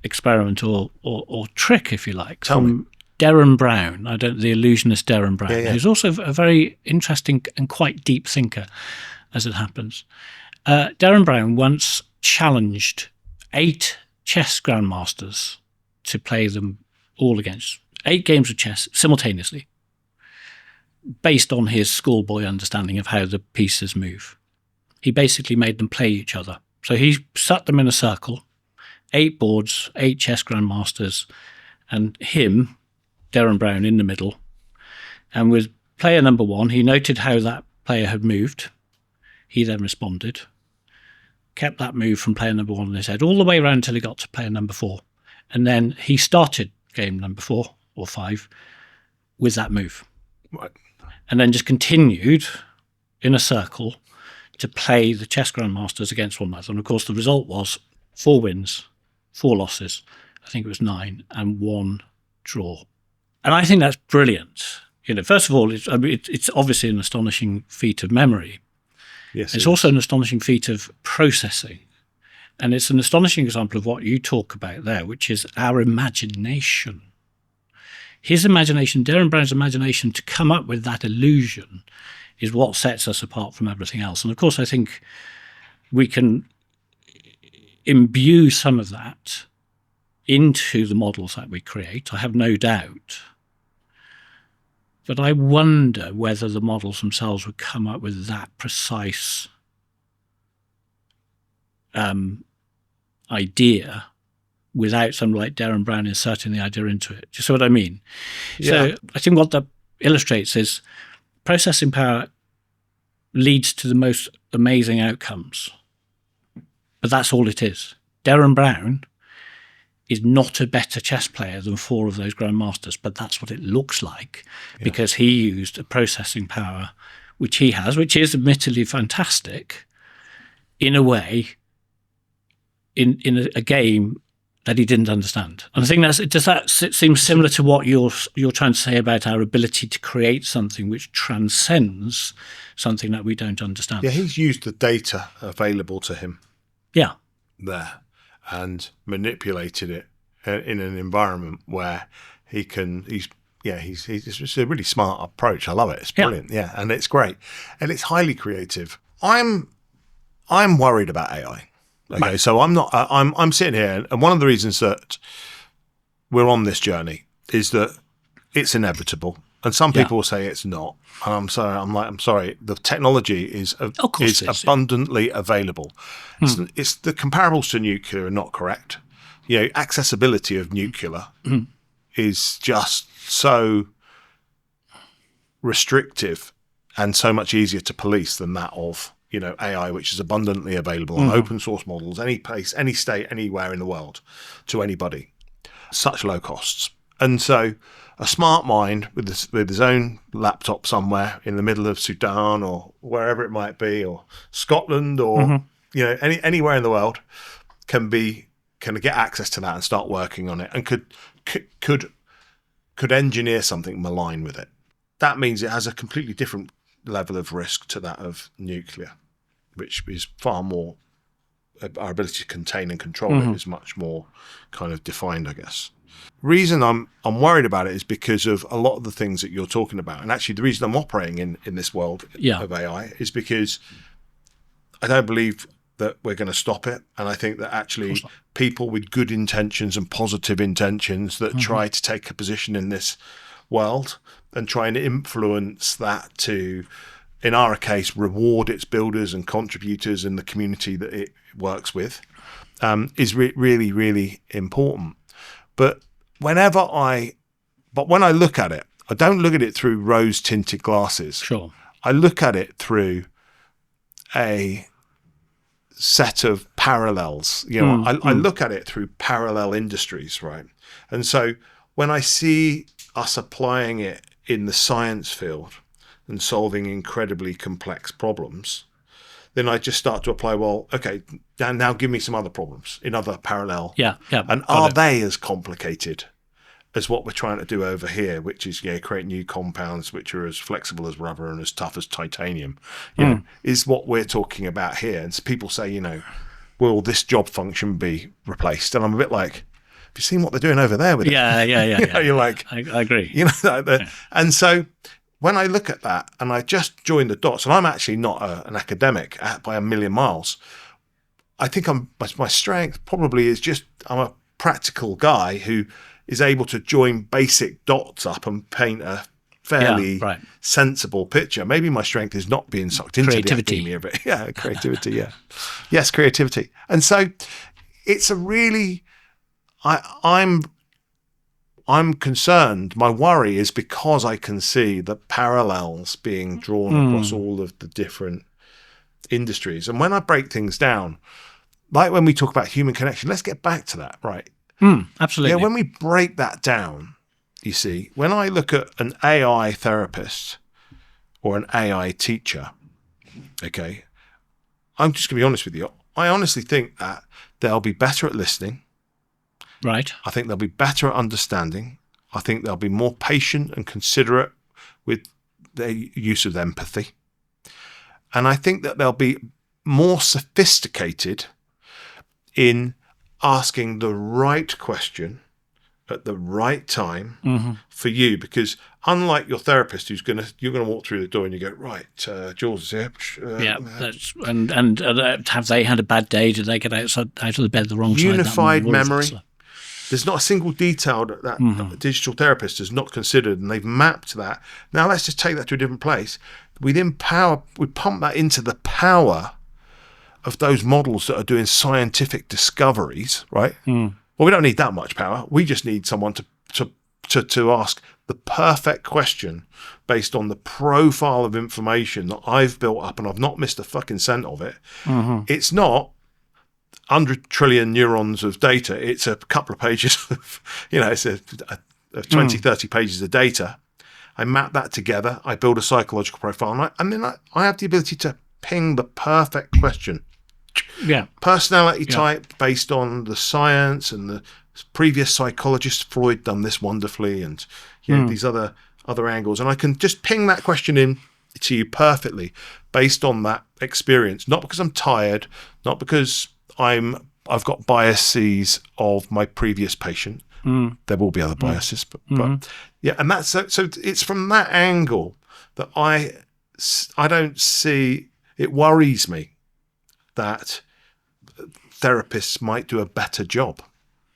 S1: experiment or trick, if you like, from Derren Brown, the illusionist Derren Brown, who's also a very interesting and quite deep thinker, as it happens. Derren Brown once challenged 8 chess grandmasters to play them all against 8 games of chess simultaneously, based on his schoolboy understanding of how the pieces move. He basically made them play each other. So he sat them in a circle, 8 boards, 8 chess grandmasters, and him, Derren Brown, in the middle. And with player number 1, he noted how that player had moved. He then responded, kept that move from player number 1 in his head all the way around until he got to player number 4. And then he started game number 4 or 5 with that move.
S2: Right.
S1: And then just continued in a circle to play the chess grandmasters against one another. And of course, the result was 4 wins, 4 losses. I think it was 9 and 1 draw. And I think that's brilliant. First of all, it's obviously an astonishing feat of memory.
S2: Yes,
S1: it's also an astonishing feat of processing. And it's an astonishing example of what you talk about there, which is our imagination. His imagination, Derren Brown's imagination, to come up with that illusion is what sets us apart from everything else. And of course, I think we can imbue some of that into the models that we create. I have no doubt. But I wonder whether the models themselves would come up with that precise idea without someone like Derren Brown inserting the idea into it. Do you see what I mean? Yeah. So I think what that illustrates is processing power leads to the most amazing outcomes. But that's all it is. Derren Brown is not a better chess player than 4 of those grandmasters, but that's what it looks like because he used a processing power which he has, which is admittedly fantastic, in a way, in a game that he didn't understand. And I think does that seem similar to what you're trying to say about our ability to create something which transcends something that we don't understand?
S2: Yeah, he's used the data available to him.
S1: Yeah.
S2: There, and manipulated it in an environment where he's just a really smart approach. I love it. It's brilliant. Yeah, and it's great. And it's highly creative. I'm worried about AI. Okay, right. So I'm sitting here, and one of the reasons that we're on this journey is that it's inevitable. And some people will say it's not. And I'm sorry. The technology is abundantly available. It's the comparables to nuclear are not correct. Accessibility of nuclear is just so restrictive and so much easier to police than that of AI, which is abundantly available on open source models, any place, any state, anywhere in the world, to anybody. Such low costs. And so a smart mind with his own laptop somewhere in the middle of Sudan or wherever it might be, or Scotland, or anywhere in the world, can get access to that and start working on it, and could engineer something malign with it. That means it has a completely different level of risk to that of nuclear, which is far more, our ability to contain and control it is much more kind of defined, I guess. Reason I'm worried about it is because of a lot of the things that you're talking about. And actually the reason I'm operating in this world of AI is because I don't believe that we're going to stop it. And I think that actually people with good intentions and positive intentions that try to take a position in this world and try and influence that to, in our case, reward its builders and contributors and the community that it works with, is really, really important. But when I look at it, I don't look at it through rose-tinted glasses.
S1: Sure.
S2: I look at it through a set of parallels. I look at it through parallel industries, right? And so when I see us applying it in the science field and solving incredibly complex problems, then I just start to apply, well, okay, now give me some other problems in other parallel.
S1: Yeah.
S2: And are they as complicated as what we're trying to do over here, which is create new compounds which are as flexible as rubber and as tough as titanium, is what we're talking about here. And so people say, will this job function be replaced? And I'm a bit like, have you seen what they're doing over there with it?
S1: Yeah.
S2: You're like,
S1: I agree.
S2: And so when I look at that and I just join the dots, and I'm actually not an academic by a million miles, I think my strength probably is just I'm a practical guy who is able to join basic dots up and paint a fairly sensible picture. Maybe my strength is not being sucked into
S1: creativity.
S2: The academia of it. Yeah, creativity, yeah. Yes, creativity. And so it's a really, I'm concerned. My worry is because I can see the parallels being drawn across all of the different industries. And when I break things down, like when we talk about human connection, let's get back to that, right?
S1: Absolutely.
S2: Yeah, when we break that down, you see, when I look at an AI therapist or an AI teacher, okay, I'm just going to be honest with you. I honestly think that they'll be better at listening.
S1: Right.
S2: I think they'll be better at understanding. I think they'll be more patient and considerate with their use of empathy. And I think that they'll be more sophisticated in asking the right question at the right time for you, because unlike your therapist you're going to walk through the door and you go, right, Jules is here.
S1: And have they had a bad day? Did they get out of the bed the wrong side?
S2: Unified memory. There's not a single detail that digital therapist has not considered, and they've mapped that. Now let's just take that to a different place. We pump that into the power of those models that are doing scientific discoveries, right? Well, we don't need that much power. We just need someone to ask the perfect question based on the profile of information that I've built up, and I've not missed a fucking cent of it. It's not 100 trillion neurons of data. It's a couple of pages of, it's a 20, 30 pages of data. I map that together. I build a psychological profile, and then I have the ability to ping the perfect question.
S1: Yeah.
S2: Personality type based on the science and the previous psychologist. Freud done this wonderfully, and these other angles. And I can just ping that question in to you perfectly based on that experience. Not because I'm tired, not because I've got biases of my previous patient. There will be other biases, but yeah, and that's so it's from that angle that I don't see. It worries me that therapists might do a better job.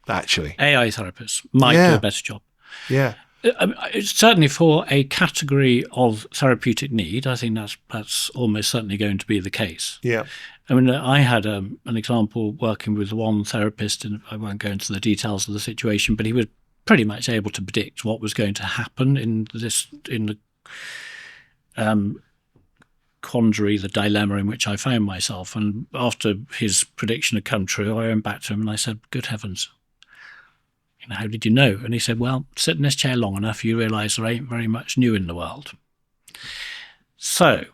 S2: Actually,
S1: AI therapists might do a better job.
S2: Yeah.
S1: It's certainly for a category of therapeutic need. I think that's almost certainly going to be the case.
S2: Yeah.
S1: I mean, I had an example working with one therapist, and I won't go into the details of the situation, but he was pretty much able to predict what was going to happen in the quandary, the dilemma in which I found myself. And after his prediction had come true, I went back to him and I said, good heavens, how did you know? And he said, well, sit in this chair long enough, you realise there ain't very much new in the world. So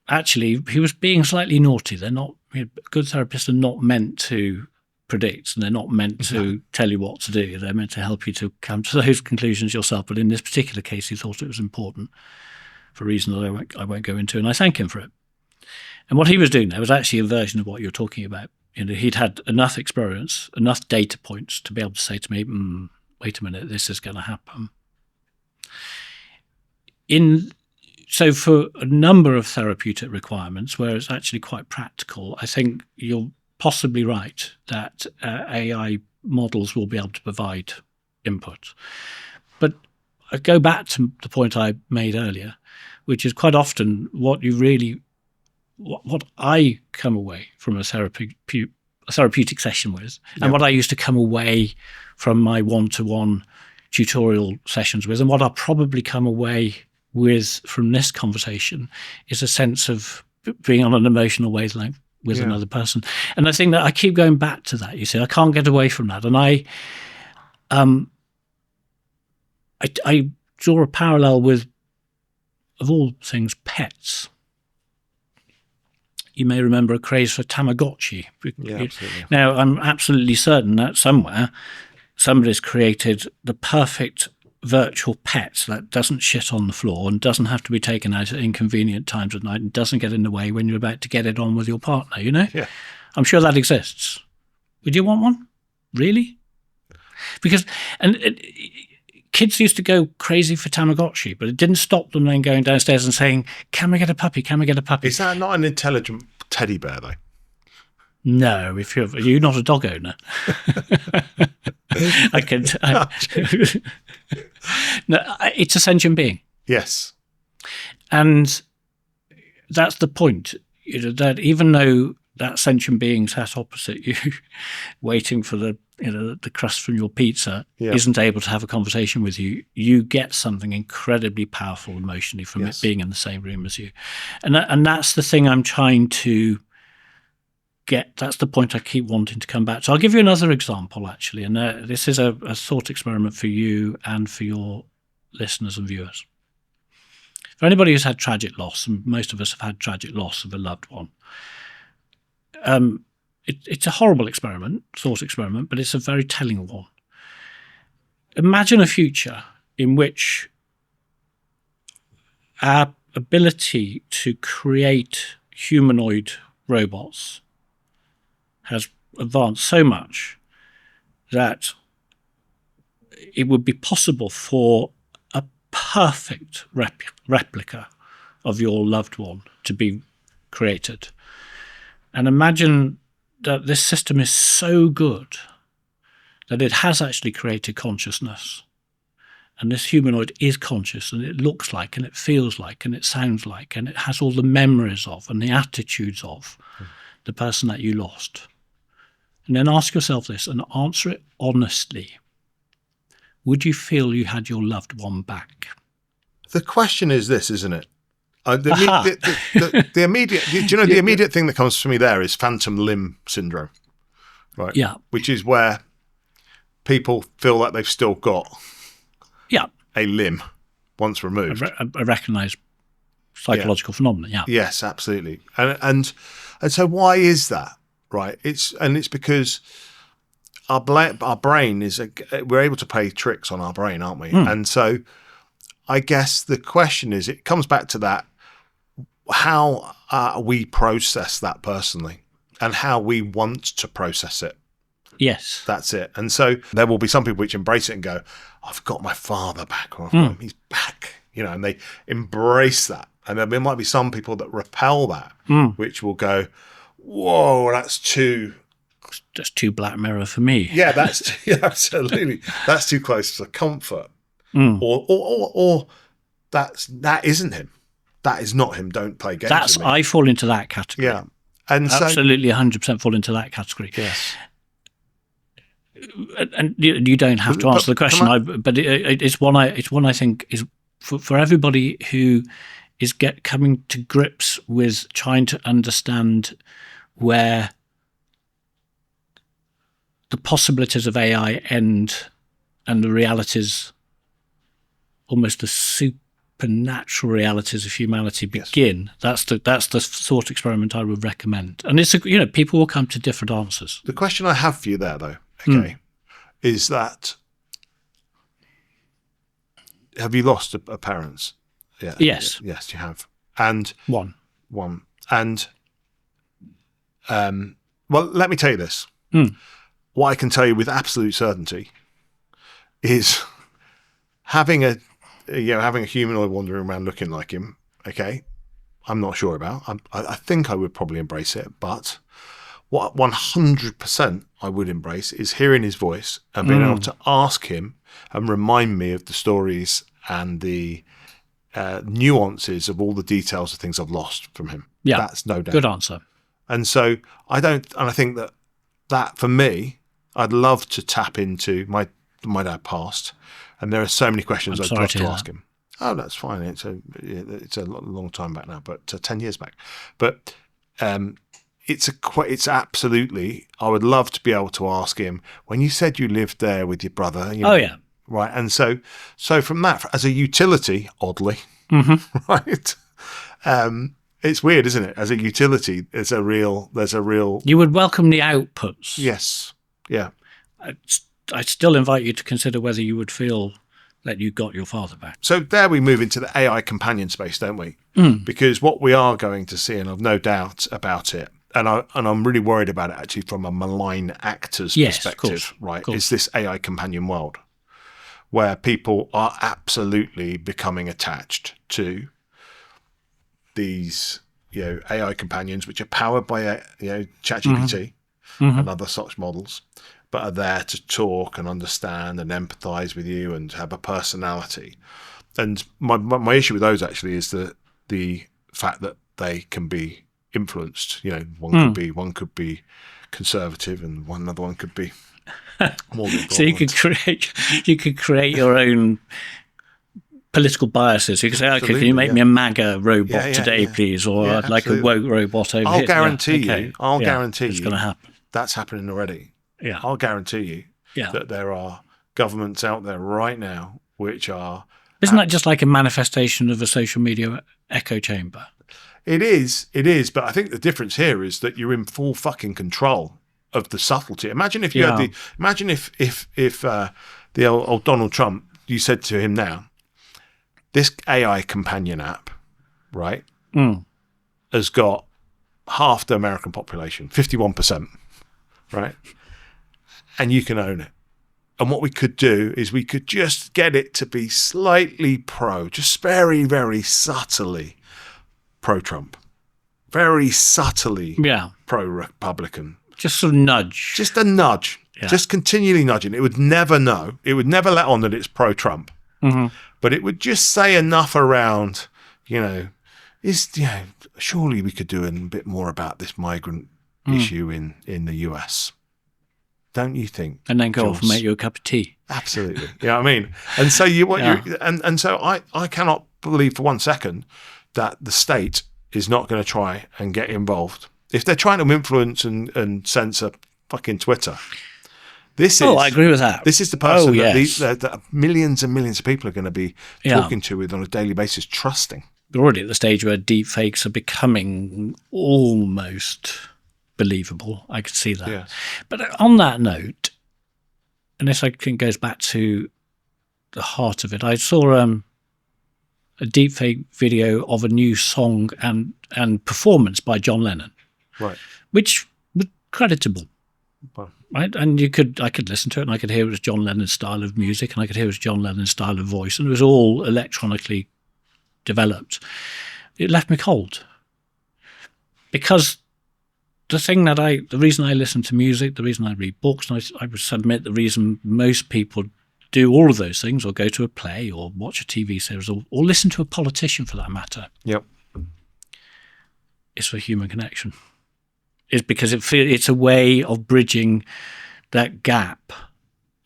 S1: actually, he was being slightly naughty. Good therapists are not meant to predict, and they're not meant to tell you what to do. They're meant to help you to come to those conclusions yourself. But in this particular case, he thought it was important for reasons that I won't go into, and I thank him for it. And what he was doing there was actually a version of what you're talking about. He'd had enough experience, enough data points to be able to say to me, wait a minute, this is going to happen. So for a number of therapeutic requirements where it's actually quite practical, I think you're possibly right that AI models will be able to provide input. But I go back to the point I made earlier, which is quite often what I come away from a therapeutic session with, and what I used to come away from my one-to-one tutorial sessions with, and what I'll probably come away with from this conversation is a sense of being on an emotional wavelength with another person. And I think that I keep going back to that. You see, I can't get away from that. And I draw a parallel with, of all things, pets. You may remember a craze for Tamagotchi.
S2: Yeah, absolutely.
S1: Now, I'm absolutely certain that somewhere somebody's created the perfect virtual pet that doesn't shit on the floor and doesn't have to be taken out at inconvenient times at night and doesn't get in the way when you're about to get it on with your partner, Yeah. I'm sure that exists. Would you want one? Really? Because kids used to go crazy for Tamagotchi, but it didn't stop them then going downstairs and saying, can we get a puppy? Can we get a puppy?
S2: Is that not an intelligent teddy bear, though?
S1: No, you're not a dog owner. No, it's a sentient being.
S2: Yes.
S1: And that's the point, that even though that sentient being sat opposite you, waiting for the crust from your pizza, isn't able to have a conversation with you, you get something incredibly powerful emotionally from it being in the same room as you. And that's the thing I'm trying to get. That's the point I keep wanting to come back to. I'll give you another example, actually, and this is a thought experiment for you and for your listeners and viewers. For anybody who's had tragic loss, and most of us have had tragic loss of a loved one, it's a horrible thought experiment, but it's a very telling one. Imagine a future in which our ability to create humanoid robots has advanced so much that it would be possible for a perfect replica of your loved one to be created. And imagine that this system is so good that it has actually created consciousness. And this humanoid is conscious, and it looks like, and it feels like, and it sounds like, and it has all the memories of and the attitudes of the person that you lost. And then ask yourself this and answer it honestly. Would you feel you had your loved one back?
S2: The question is this, isn't it? The immediate, do you know, the immediate thing that comes to me there is phantom limb syndrome, right?
S1: Yeah.
S2: Which is where people feel like they've still got a limb once removed.
S1: A recognised psychological phenomenon,
S2: Yes, absolutely. And so why is that, right? It's because our brain is, we're able to play tricks on our brain, aren't we? And so I guess the question is, it comes back to that, how we process that personally and how we want to process it.
S1: Yes.
S2: That's it. And so there will be some people which embrace it and go, I've got my father back, or he's back, and they embrace that. And then there might be some people that repel that, which will go, whoa, that's too
S1: Black Mirror for me.
S2: Yeah, absolutely. That's too close to comfort. Or that isn't him. That is not him. Don't play games with me.
S1: I fall into that category.
S2: Yeah. And
S1: absolutely 100% fall into that category.
S2: Yes.
S1: And you don't have to answer the question, but it's one I think is for everybody who is coming to grips with trying to understand where the possibilities of AI end and the realities, almost the supernatural realities of humanity begin. Yes. That's the sort of experiment I would recommend. And it's people will come to different answers.
S2: The question I have for you there, though, okay, is that have you lost a parents? Yeah.
S1: Yes.
S2: Yes, you have. And
S1: one.
S2: And well, let me tell you this. What I can tell you with absolute certainty is having a humanoid wandering around looking like him. Okay, I'm not sure about. I think I would probably embrace it, but what 100% I would embrace is hearing his voice and being able to ask him and remind me of the stories and the nuances of all the details of things I've lost from him.
S1: Yeah,
S2: that's no doubt.
S1: Good answer.
S2: And so I think that for me, I'd love to tap into my dad passed, and there are so many questions I'd love to ask him. Oh, that's fine. It's a long time back now, but 10 years back. But it's absolutely. I would love to be able to ask him when you said you lived there with your brother.
S1: Oh yeah,
S2: right. And so from that, as a utility, oddly, right. It's weird, isn't it? As a utility, there's a real.
S1: You would welcome the outputs.
S2: Yes. Yeah.
S1: I still invite you to consider whether you would feel that you got your father back.
S2: So there we move into the AI companion space, don't we? Because what we are going to see, and I've no doubt about it, and I'm really worried about it actually from a malign actor's perspective, right? Is this AI companion world where people are absolutely becoming attached to these, AI companions, which are powered by, ChatGPT and other such models, but are there to talk and understand and empathize with you and have a personality. And my issue with those actually is the fact that they can be influenced. One could be conservative, and another one could be more liberal.
S1: So you could create your own political biases. You can say, okay, can you make me a MAGA robot today, please? Or I'd like a woke robot over here.
S2: I'll guarantee you
S1: it's going to happen.
S2: That's happening already.
S1: Yeah.
S2: I'll guarantee you that there are governments out there right now which are...
S1: Isn't that just like a manifestation of a social media echo chamber?
S2: It is, but I think the difference here is that you're in full fucking control of the subtlety. Imagine if you had the old Donald Trump, you said to him now, this AI companion app, right, has got half the American population, 51%, right? And you can own it. And what we could do is we could just get it to be slightly just very, very subtly pro-Trump, very subtly pro-Republican.
S1: Just sort of nudge.
S2: Just a nudge. Yeah. Just continually nudging. It would never know. It would never let on that it's pro-Trump. But it would just say enough around, surely we could do a bit more about this migrant issue in the US. Don't you think?
S1: And then go off and make you a cup of tea.
S2: Absolutely. You know what I mean? And so so I cannot believe for 1 second that the state is not going to try and get involved. If they're trying to influence and censor fucking Twitter, I agree with that. This is the person that millions and millions of people are going to be talking to with on a daily basis, trusting.
S1: We're already at the stage where deepfakes are becoming almost believable. I could see that. Yes. But on that note, and this I think goes back to the heart of it, I saw a deepfake video of a new song and performance by John Lennon, right, which was creditable. Wow. Right, and I could listen to it, and I could hear it was John Lennon's style of music, and I could hear it was John Lennon's style of voice, and it was all electronically developed. It left me cold, because the reason I listen to music, the reason I read books, and I would submit the reason most people do all of those things, or go to a play, or watch a TV series, or listen to a politician for that matter.
S2: Yep,
S1: it's for human connection. It's because it's a way of bridging that gap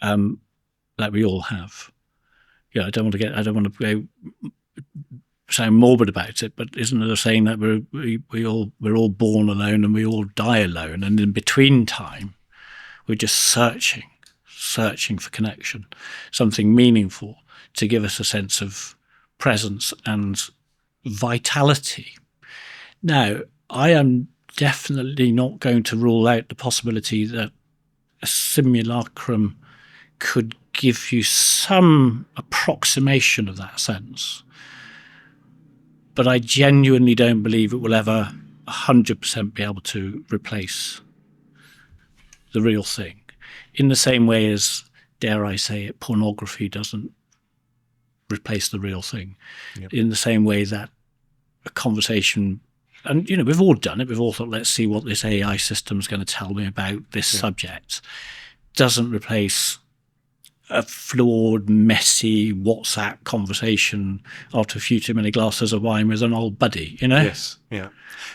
S1: that we all have. I don't want to go sound morbid about it, but isn't there a saying that we're all born alone and we all die alone, and in between time we're just searching for connection, something meaningful to give us a sense of presence and vitality. Now, I am definitely not going to rule out the possibility that a simulacrum could give you some approximation of that sense. But I genuinely don't believe it will ever 100% be able to replace the real thing. In the same way as, dare I say it, pornography doesn't replace the real thing. Yep. In the same way that a conversation, and we've all done it, we've all thought, let's see what this AI system is going to tell me about this subject, doesn't replace a flawed, messy WhatsApp conversation after a few too many glasses of wine with an old buddy,
S2: Yes, yeah.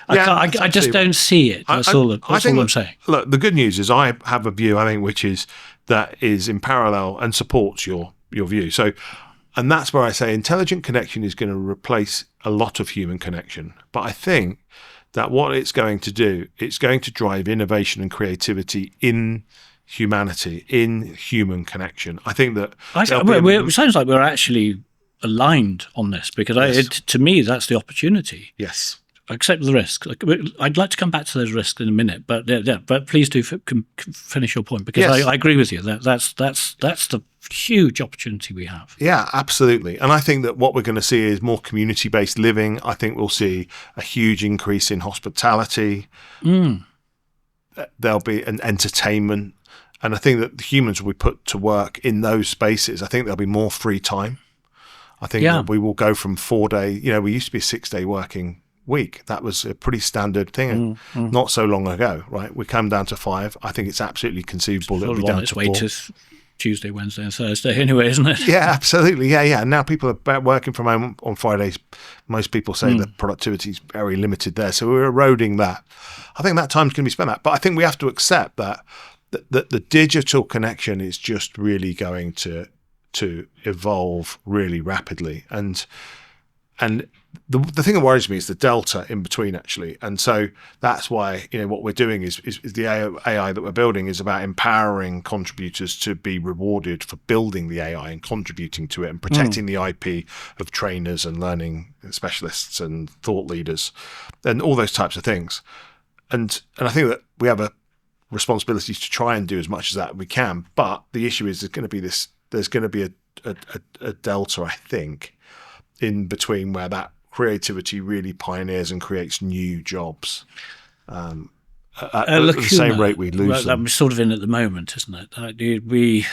S1: I just don't see it. That's all I'm saying.
S2: Look, the good news is I have a view, I think, which is that is in parallel and supports your view. So, and that's where I say intelligent connection is going to replace a lot of human connection. But I think that what it's going to do, it's going to drive innovation and creativity in humanity, in human connection. I think that
S1: it sounds like we're actually aligned on this, because to me that's the opportunity.
S2: Yes,
S1: accept the risk. I'd like to come back to those risks in a minute, but but please do finish your point, because I agree with you. That's the huge opportunity we have.
S2: Yeah, absolutely. And I think that what we're going to see is more community-based living. I think we'll see a huge increase in hospitality. There'll be an entertainment. And I think that humans will be put to work in those spaces. I think there'll be more free time. I think that we will go from 4-day, we used to be a 6-day working week. That was a pretty standard thing not so long ago, right? We come down to 5. I think it's absolutely conceivable it'll be down to 4. It's way to
S1: Tuesday, Wednesday and Thursday anyway, isn't it?
S2: Yeah, absolutely. Yeah. Now people are working from home on Fridays. Most people say that productivity is very limited there. So we're eroding that. I think that time's going to be spent that. But I think we have to accept that the digital connection is just really going to evolve really rapidly, and the thing that worries me is the delta in between, actually. And so that's why what we're doing is the AI that we're building is about empowering contributors to be rewarded for building the AI and contributing to it and protecting the IP of trainers and learning specialists and thought leaders and all those types of things. And I think that we have a responsibilities to try and do as much as that we can, but the issue is there's going to be a delta, I think, in between where that creativity really pioneers and creates new jobs at the same rate we lose them.
S1: That we're sort of in at the moment, isn't it? We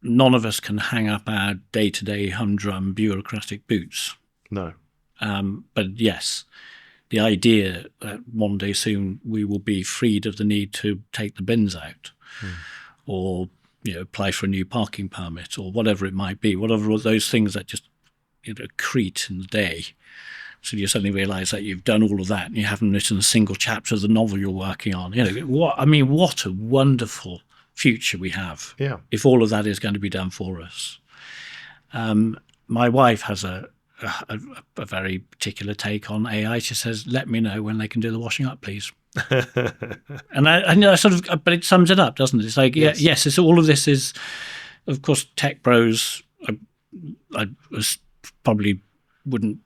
S1: none of us can hang up our day-to-day humdrum bureaucratic boots.
S2: No.
S1: But yes, the idea that one day soon we will be freed of the need to take the bins out or apply for a new parking permit or whatever it might be, whatever those things that just accrete in the day. So you suddenly realise that you've done all of that and you haven't written a single chapter of the novel you're working on. What a wonderful future we have.
S2: Yeah.
S1: If all of that is going to be done for us. My wife has a very particular take on AI. She says, "Let me know when they can do the washing up, please." and I sort of, but it sums it up, doesn't it? It's like, yes, it's all of this is, of course, tech bros. I probably wouldn't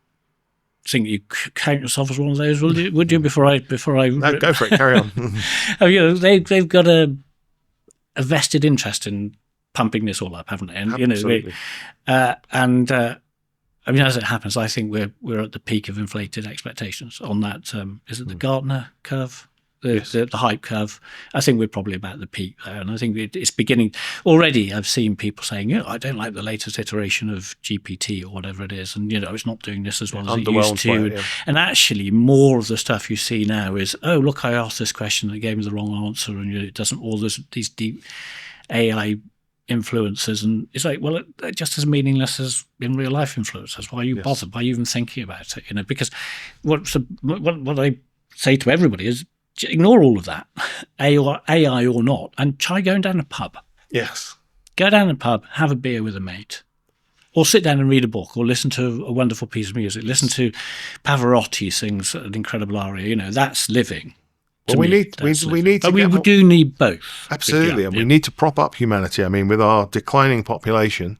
S1: think you count yourself as one of those, would you? Before I
S2: no, go for it. Carry on.
S1: They've got a vested interest in pumping this all up, haven't they? And
S2: absolutely.
S1: As it happens, I think we're at the peak of inflated expectations on that. Is it the Gartner curve, the hype curve? I think we're probably about the peak there, and I think it's beginning already. I've seen people saying, I don't like the latest iteration of GPT or whatever it is, and it's not doing this as well as it used to. And actually, more of the stuff you see now is, oh, look, I asked this question and it gave me the wrong answer, and it doesn't. All these deep AI influences, and it's like, well, it just as meaningless as in real life influences. Why are you bothered? Why are you even thinking about it? Because what I say to everybody is ignore all of that, AI or not, and try going down a pub.
S2: Yes.
S1: Go down a pub, have a beer with a mate, or sit down and read a book, or listen to a wonderful piece of music. Listen to Pavarotti sings an incredible aria. You know, that's living.
S2: Well, we need to.
S1: But we do need both.
S2: Absolutely, and we need to prop up humanity. I mean, with our declining population,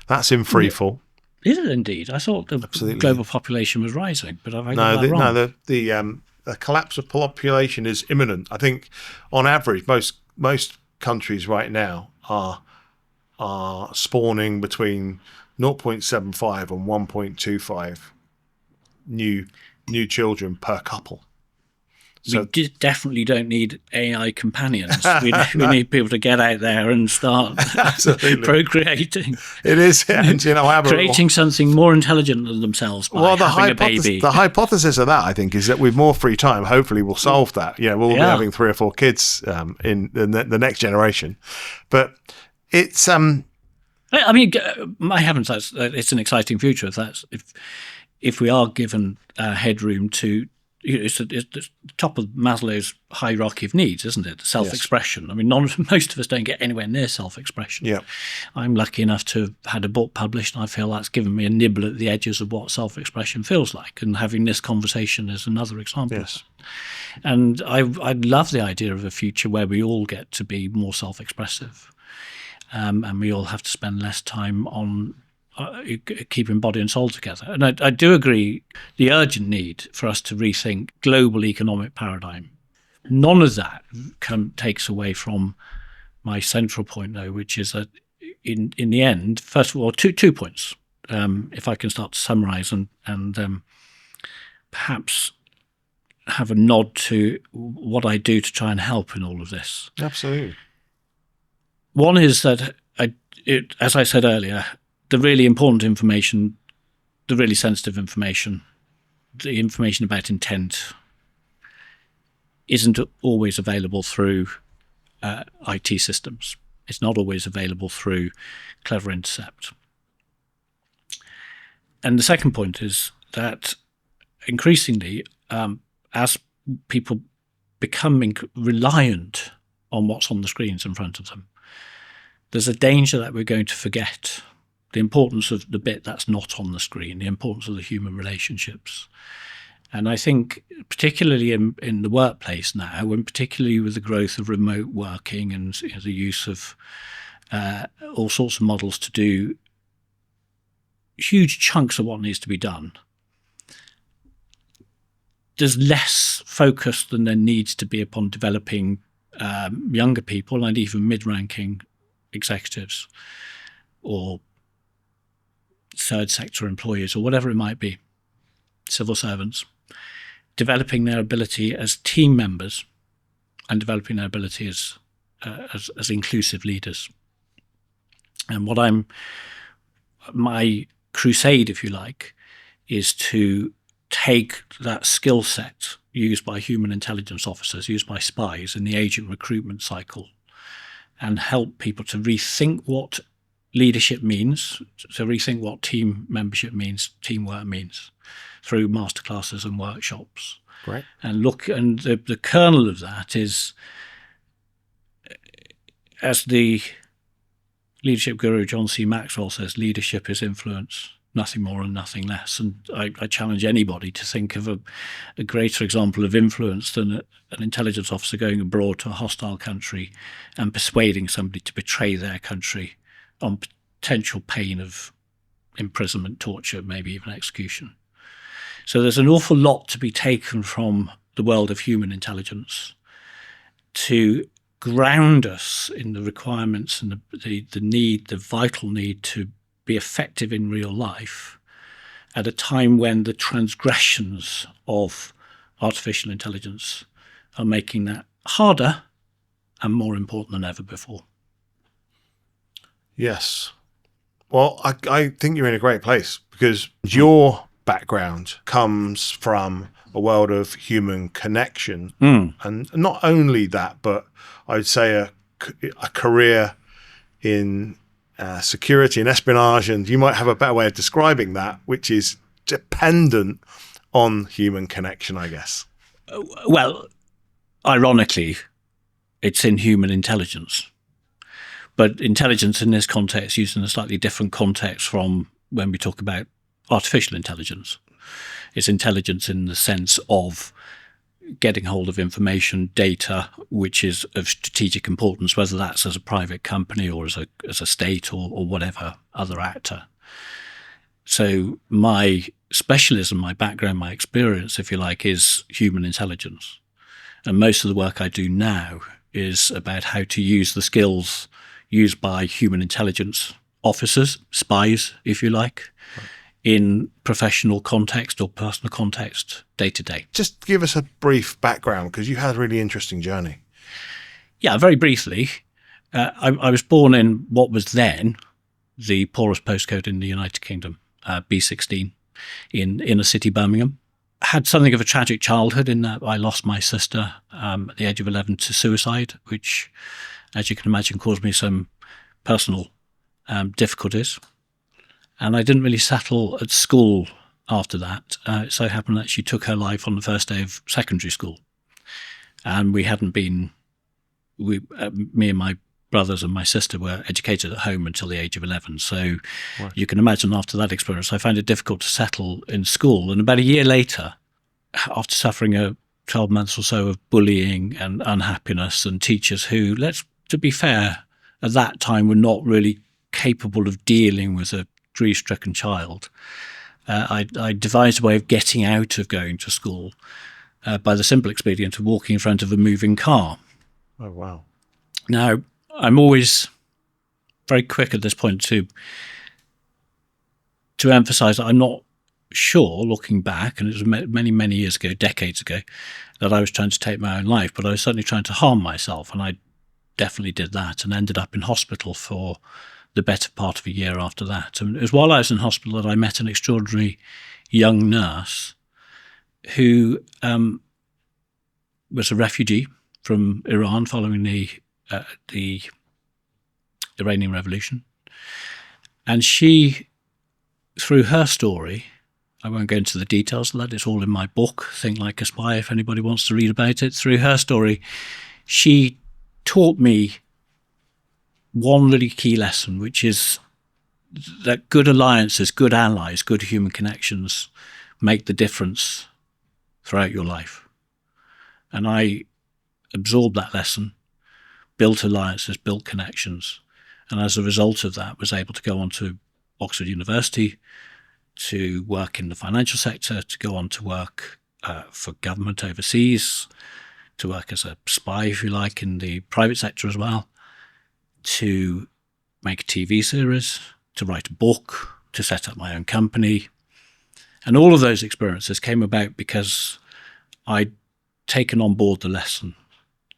S2: that's in free fall.
S1: Is it indeed? I thought the global population was rising, but I've got that wrong.
S2: No, the collapse of population is imminent. I think, on average, most countries right now are spawning between 0.75 and 1.25 new children per couple. So
S1: we definitely don't need AI companions. We need people to get out there and start procreating.
S2: It is, and
S1: creating something more intelligent than themselves by having a baby.
S2: The hypothesis of that, I think, is that with more free time, hopefully we'll solve that. We'll be having 3 or 4 kids in the next generation. But it's
S1: I mean, my heavens, it's an exciting future. If we are given headroom to. It's the top of Maslow's hierarchy of needs, isn't it? Self-expression. Yes. I mean, most of us don't get anywhere near self-expression.
S2: Yeah.
S1: I'm lucky enough to have had a book published, and I feel that's given me a nibble at the edges of what self-expression feels like. And having this conversation is another example.
S2: Yes.
S1: And I love the idea of a future where we all get to be more self-expressive, and we all have to spend less time on keeping body and soul together. And I do agree the urgent need for us to rethink global economic paradigm. None of that takes away from my central point, though, which is that in the end, first of all, two points. If I can start to summarize and perhaps have a nod to what I do to try and help in all of this.
S2: Absolutely.
S1: One is that, as I said earlier, the really important information, the really sensitive information, the information about intent isn't always available through IT systems. It's not always available through clever intercept. And the second point is that increasingly, as people become reliant on what's on the screens in front of them, there's a danger that we're going to forget the importance of the bit that's not on the screen, the importance of the human relationships. And I think particularly in the workplace now, and particularly with the growth of remote working and the use of all sorts of models to do huge chunks of what needs to be done, there's less focus than there needs to be upon developing younger people and even mid-ranking executives or third sector employees or whatever it might be, civil servants, developing their ability as team members and developing their ability as inclusive leaders. And my crusade, if you like, is to take that skill set used by human intelligence officers, used by spies in the agent recruitment cycle, and help people to rethink what leadership means, to rethink what team membership means, teamwork means, through masterclasses and workshops.
S2: Right.
S1: And the kernel of that is, as the leadership guru John C. Maxwell says, leadership is influence, nothing more and nothing less. And I challenge anybody to think of a greater example of influence than an intelligence officer going abroad to a hostile country and persuading somebody to betray their country on potential pain of imprisonment, torture, maybe even execution. So there's an awful lot to be taken from the world of human intelligence to ground us in the requirements and the vital need to be effective in real life at a time when the transgressions of artificial intelligence are making that harder and more important than ever before.
S2: Yes. Well, I think you're in a great place because your background comes from a world of human connection. And not only that, but I would say a career in security and espionage, and you might have a better way of describing that, which is dependent on human connection, I guess.
S1: Well, ironically, it's in human intelligence. But intelligence in this context, used in a slightly different context from when we talk about artificial intelligence. It's intelligence in the sense of getting hold of information, data, which is of strategic importance, whether that's as a private company or as a state or whatever other actor. So my specialism, my background, my experience, if you like, is human intelligence. And most of the work I do now is about how to use the skills used by human intelligence officers, spies, if you like, in professional context or personal context, day to day.
S2: Just give us a brief background, because you had a really interesting journey.
S1: Yeah, very briefly. I was born in what was then the poorest postcode in the United Kingdom, B16, in inner city Birmingham. Had something of a tragic childhood in that I lost my sister at the age of 11 to suicide, which, as you can imagine, caused me some personal difficulties. And I didn't really settle at school after that. It so happened that she took her life on the first day of secondary school. And we hadn't been, me and my brothers and my sister were educated at home until the age of 11. So right. You can imagine after that experience, I found it difficult to settle in school. And about a year later, after suffering 12 months or so of bullying and unhappiness and teachers who, to be fair, at that time were not really capable of dealing with a grief-stricken child, I devised a way of getting out of going to school by the simple expedient of walking in front of a moving car.
S2: Oh, wow.
S1: Now, I'm always very quick at this point to emphasize that I'm not sure, looking back, and it was many, many years ago, decades ago, that I was trying to take my own life, but I was certainly trying to harm myself, and I definitely did that and ended up in hospital for the better part of a year after that. And it was while I was in hospital that I met an extraordinary young nurse who was a refugee from Iran following the Iranian Revolution. And she, through her story, I won't go into the details of that, it's all in my book, Think Like a Spy, if anybody wants to read about it. Through her story, she taught me one really key lesson, which is that good alliances, good allies, good human connections make the difference throughout your life. And I absorbed that lesson, built alliances, built connections, and as a result of that was able to go on to Oxford University, to work in the financial sector, to go on to work for government overseas, to work as a spy, if you like, in the private sector as well, to make a TV series, to write a book, to set up my own company. And all of those experiences came about because I'd taken on board the lesson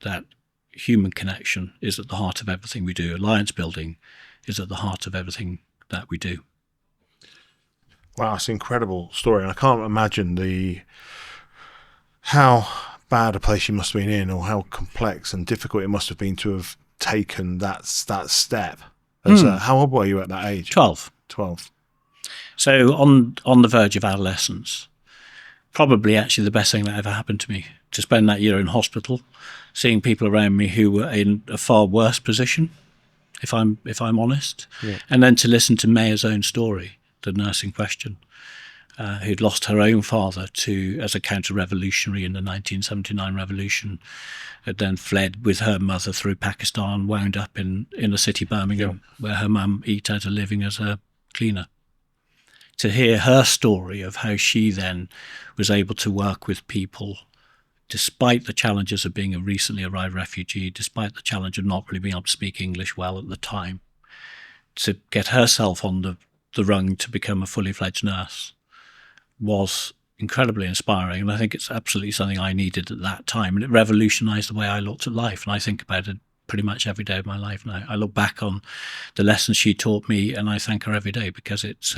S1: that human connection is at the heart of everything we do. Alliance building is at the heart of everything that we do.
S2: Wow, it's an incredible story. And I can't imagine how bad a place you must have been in, or how complex and difficult it must have been to have taken that step. How old were you at that age?
S1: 12. So on the verge of adolescence. Probably actually the best thing that ever happened to me, to spend that year in hospital, seeing people around me who were in a far worse position, if I'm honest, yeah. And then to listen to Maya's own story, the nurse in question, who'd lost her own father as a counter-revolutionary in the 1979 revolution, had then fled with her mother through Pakistan, wound up in inner city Birmingham, yeah. Where her mum eked out a living as a cleaner. To hear her story of how she then was able to work with people despite the challenges of being a recently arrived refugee, despite the challenge of not really being able to speak English well at the time, to get herself on the rung to become a fully fledged nurse was incredibly inspiring. And I think it's absolutely something I needed at that time. And it revolutionized the way I looked at life. And I think about it pretty much every day of my life now. I look back on the lessons she taught me and I thank her every day, because it's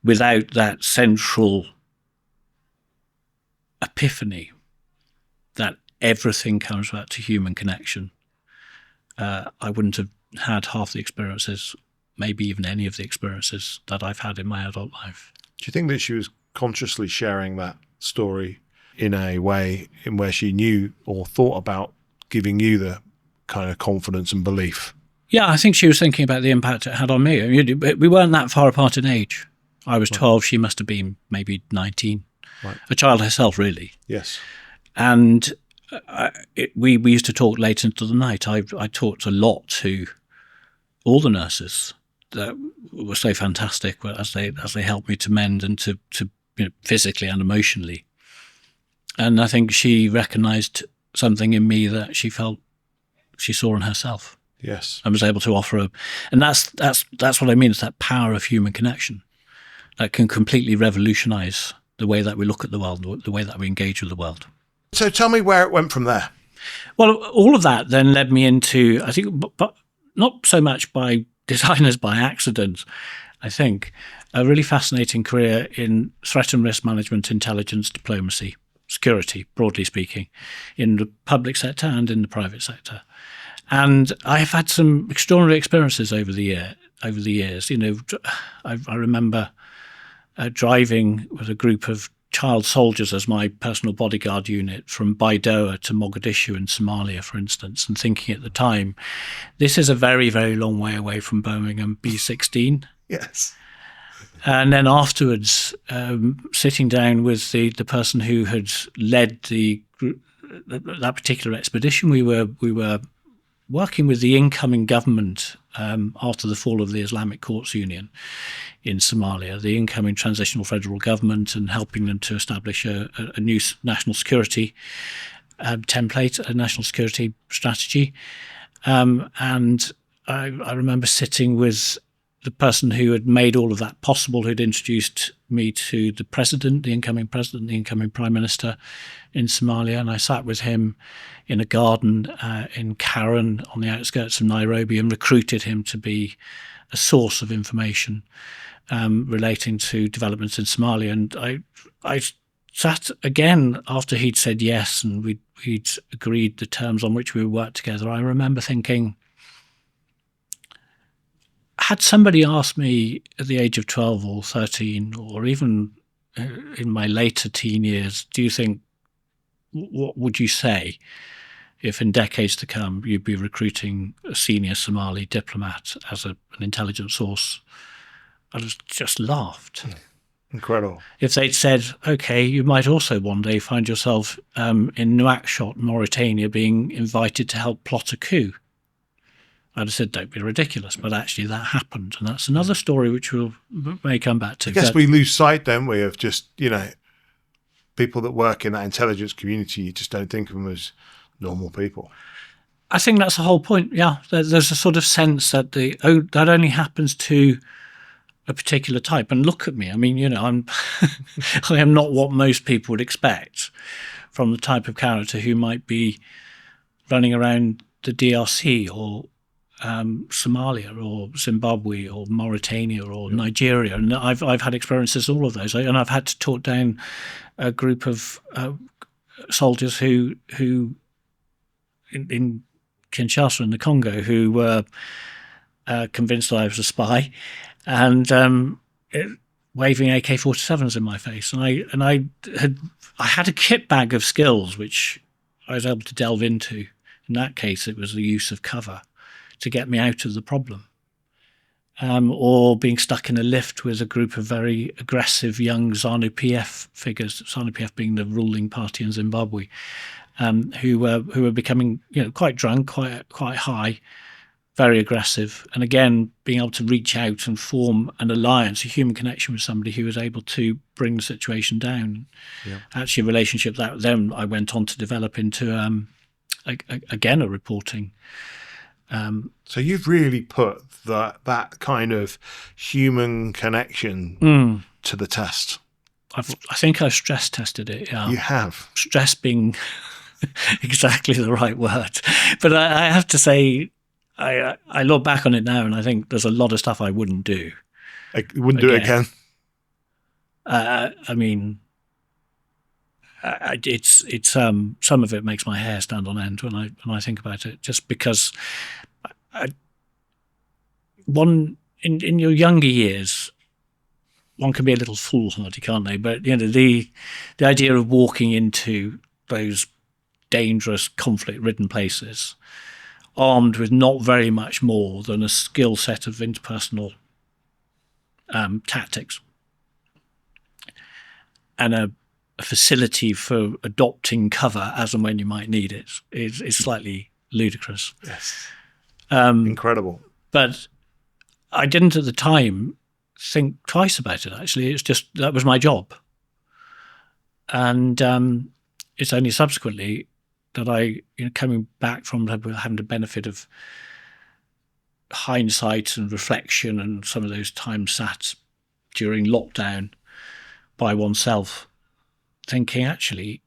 S1: without that central epiphany that everything comes back to human connection, I wouldn't have had half the experiences, maybe even any of the experiences that I've had in my adult life.
S2: Do you think that she was consciously sharing that story in a way in where she knew or thought about giving you the kind of confidence and belief
S1: Yeah, I think she was thinking about the impact it had on me. I mean, we weren't that far apart in age. I was 12. She must have been maybe 19.
S2: Right.
S1: A child herself, really.
S2: Yes.
S1: And we used to talk late into the night. I talked a lot to all the nurses that were so fantastic as they helped me to mend and to physically and emotionally. And I think she recognised something in me that she felt she saw in herself.
S2: Yes.
S1: And was able to offer and that's what I mean. It's that power of human connection that can completely revolutionise the way that we look at the world, the way that we engage with the world.
S2: So tell me where it went from there.
S1: Well, all of that then led me into, I think, but not so much by design as by accident, I think, a really fascinating career in threat and risk management, intelligence, diplomacy, security, broadly speaking, in the public sector and in the private sector. And I have had some extraordinary experiences over the years. I remember driving with a group of child soldiers as my personal bodyguard unit from Baidoa to Mogadishu in Somalia, for instance, and thinking at the time, this is a very, very long way away from Birmingham B-16.
S2: Yes.
S1: And then afterwards, sitting down with the person who had led that particular expedition, we were working with the incoming government after the fall of the Islamic Courts Union in Somalia, the incoming transitional federal government, and helping them to establish a new national security template, a national security strategy. And I remember sitting with the person who had made all of that possible, who'd introduced me to the president, the incoming prime minister in Somalia. And I sat with him in a garden in Karen on the outskirts of Nairobi and recruited him to be a source of information relating to developments in Somalia. And I sat again after he'd said yes and we'd agreed the terms on which we would work together. I remember thinking, had somebody asked me at the age of 12 or 13, or even in my later teen years, do you think, what would you say if in decades to come you'd be recruiting a senior Somali diplomat as an intelligence source? I just laughed.
S2: Incredible.
S1: If they'd said, okay, you might also one day find yourself in Nouakchott, Mauritania, being invited to help plot a coup, I'd have said, don't be ridiculous. But actually that happened. And that's another story which we may come back to.
S2: I guess we lose sight, don't we, of just, people that work in that intelligence community. You just don't think of them as normal people.
S1: I think that's the whole point. Yeah. There's a sort of sense that that only happens to a particular type. And look at me. I mean, I am not what most people would expect from the type of character who might be running around the DRC or Somalia or Zimbabwe or Mauritania or Nigeria, and I've had experiences all of those, and I've had to talk down a group of soldiers who in Kinshasa in the Congo who were convinced that I was a spy and waving AK-47s in my face, and I had a kit bag of skills which I was able to delve into. In that case, it was the use of cover to get me out of the problem, or being stuck in a lift with a group of very aggressive young ZANU-PF figures, ZANU-PF being the ruling party in Zimbabwe, who were becoming quite drunk, quite high, very aggressive, and again being able to reach out and form an alliance, a human connection with somebody who was able to bring the situation down. Yeah. Actually, a relationship that then I went on to develop into again a reporting.
S2: So you've really put that kind of human connection to the test.
S1: I think I've stress tested it. Yeah,
S2: you have. Stress
S1: being exactly the right word, but I have to say, I look back on it now and I think there's a lot of stuff I wouldn't do.
S2: I wouldn't do it again.
S1: I mean, it's some of it makes my hair stand on end when I think about it, just because in your younger years one can be a little foolhardy, can't they? But the idea of walking into those dangerous conflict-ridden places armed with not very much more than a skill set of interpersonal tactics and a facility for adopting cover as and when you might need it is slightly ludicrous.
S2: Yes. Incredible.
S1: But I didn't at the time think twice about it, actually. It's just that was my job. And it's only subsequently that I, coming back from having the benefit of hindsight and reflection and some of those times sat during lockdown by oneself, thinking, actually,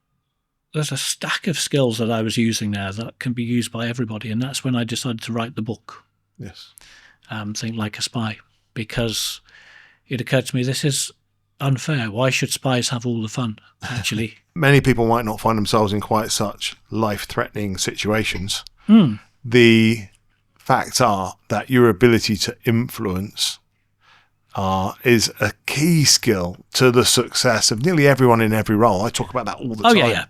S1: there's a stack of skills that I was using there that can be used by everybody. And that's when I decided to write the book.
S2: Yes.
S1: Think Like a Spy, because it occurred to me, this is unfair. Why should spies have all the fun, actually?
S2: Many people might not find themselves in quite such life-threatening situations.
S1: Mm.
S2: The facts are that your ability to influence is a key skill to the success of nearly everyone in every role. I talk about that all the time.
S1: Yeah.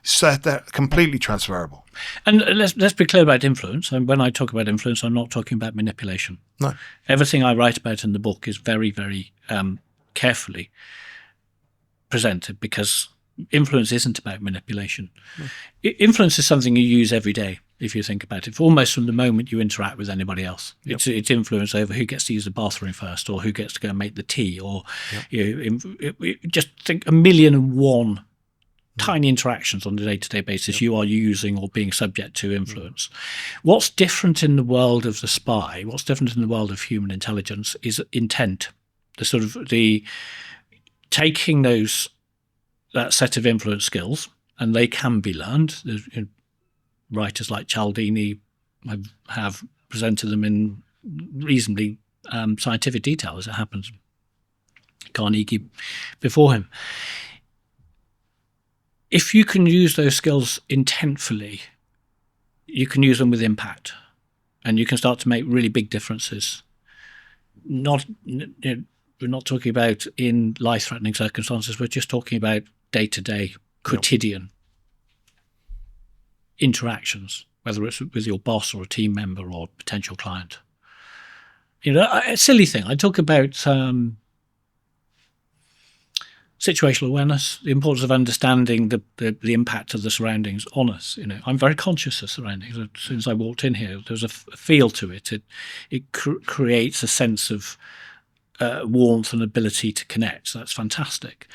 S2: So they're completely transferable.
S1: And let's be clear about influence. And when I talk about influence, I'm not talking about manipulation.
S2: No.
S1: Everything I write about in the book is very, very carefully presented, because influence isn't about manipulation. No. Influence is something you use every day, if you think about it, almost from the moment you interact with anybody else. Yep. It's influence over who gets to use the bathroom first, or who gets to go and make the tea, or just think 1,000,001 tiny interactions on a day-to-day basis. Yep. You are using or being subject to influence. What's different in the world of the spy, what's different in the world of human intelligence, is intent. The taking that set of influence skills, and they can be learned. Writers like Cialdini have presented them in reasonably scientific detail, as it happens. Carnegie before him. If you can use those skills intentfully, you can use them with impact, and you can start to make really big differences. We're not talking about in life-threatening circumstances. We're just talking about day-to-day, quotidian interactions, whether it's with your boss or a team member or a potential client. A silly thing. I talk about situational awareness, the importance of understanding the impact of the surroundings on us. I'm very conscious of surroundings. As soon as I walked in here, there's a feel to it. It creates a sense of warmth and ability to connect. So that's fantastic.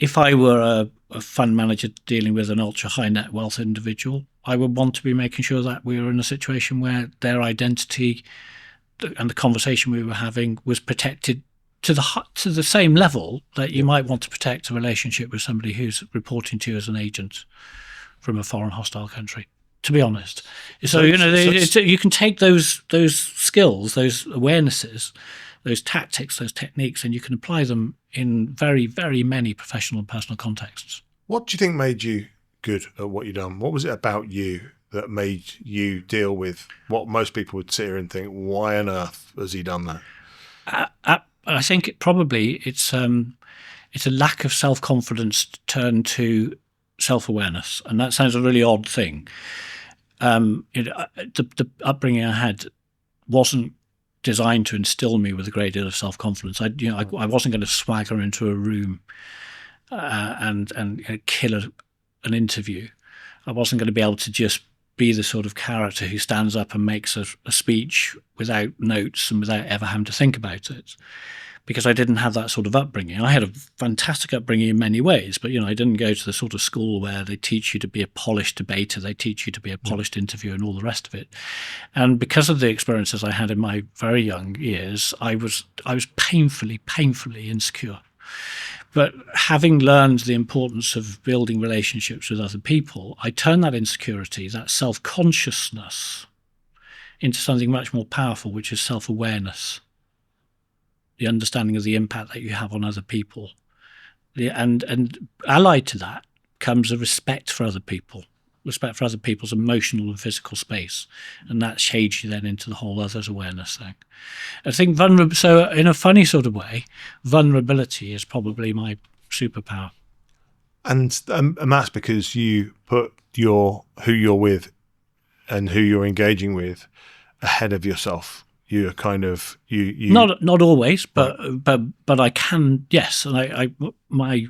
S1: If I were a fund manager dealing with an ultra high net wealth individual, I would want to be making sure that we were in a situation where their identity and the conversation we were having was protected to the same level that you might want to protect a relationship with somebody who's reporting to you as an agent from a foreign hostile country, to be honest. So you can take those skills, those awarenesses, those tactics, those techniques, and you can apply them in very, very many professional and personal contexts. What
S2: do you think made you good at what you've done? What was it about you that made you deal with what most people would sit here and think, why on earth has he done that?
S1: I think it's a lack of self-confidence turned to self-awareness, and that sounds a really odd thing. The upbringing I had wasn't designed to instill me with a great deal of self-confidence. I wasn't going to swagger into a room and kill an interview. I wasn't going to be able to just be the sort of character who stands up and makes a speech without notes and without ever having to think about it, because I didn't have that sort of upbringing. I had a fantastic upbringing in many ways, but I didn't go to the sort of school where they teach you to be a polished debater, they teach you to be a polished interviewer and all the rest of it. And because of the experiences I had in my very young years, I was painfully insecure. But having learned the importance of building relationships with other people, I turned that insecurity, that self-consciousness, into something much more powerful, which is self-awareness, the understanding of the impact that you have on other people. And allied to that comes a respect for other people, respect for other people's emotional and physical space. And that shades you then into the whole others awareness thing. I think so in a funny sort of way, vulnerability is probably my superpower.
S2: And that's because you put who you're with and who you're engaging with ahead of yourself. You're kind of you.
S1: Not always, but I can, yes, and my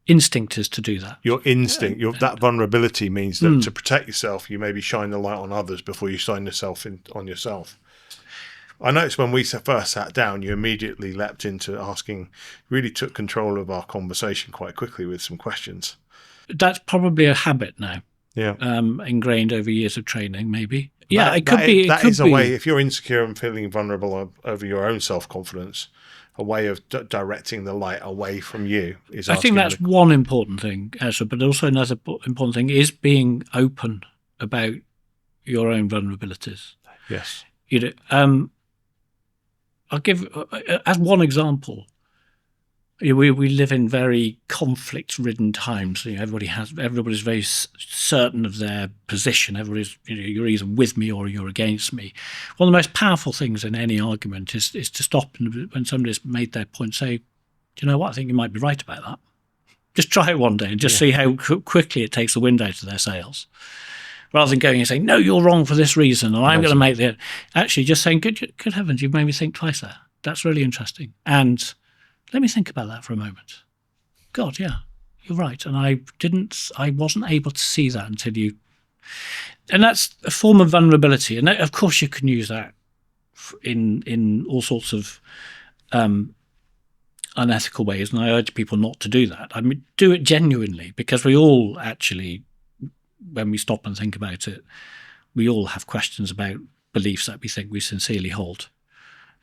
S1: instinct is to do that.
S2: Your instinct, that vulnerability means that to protect yourself, you maybe shine the light on others before you shine yourself on yourself. I noticed when we first sat down, you immediately leapt into asking, really took control of our conversation quite quickly with some questions.
S1: That's probably a habit now.
S2: Yeah.
S1: Ingrained over years of training, maybe.
S2: That is a way, if you're insecure and feeling vulnerable over your own self-confidence, a way of directing the light away from you is.
S1: I think that's one important thing, Ezra, but also another important thing is being open about your own vulnerabilities.
S2: Yes.
S1: I'll give as one example. We live in very conflict-ridden times. Everybody's very certain of their position. Everybody's you're either with me or you're against me. One of the most powerful things in any argument is to stop when somebody's made their point. Say, do you know what? I think you might be right about that. Just try it one day and just see how quickly it takes the wind out of their sails. Rather than going and saying, no, you're wrong for this reason, or I'm going to make the... Actually, just saying, good heavens, you've made me think twice there. That's really interesting. And let me think about that for a moment. God, yeah, you're right. And I wasn't able to see that until you... And that's a form of vulnerability. And of course, you can use that in all sorts of unethical ways. And I urge people not to do that. I mean, do it genuinely, because we all actually... when we stop and think about it, we all have questions about beliefs that we think we sincerely hold.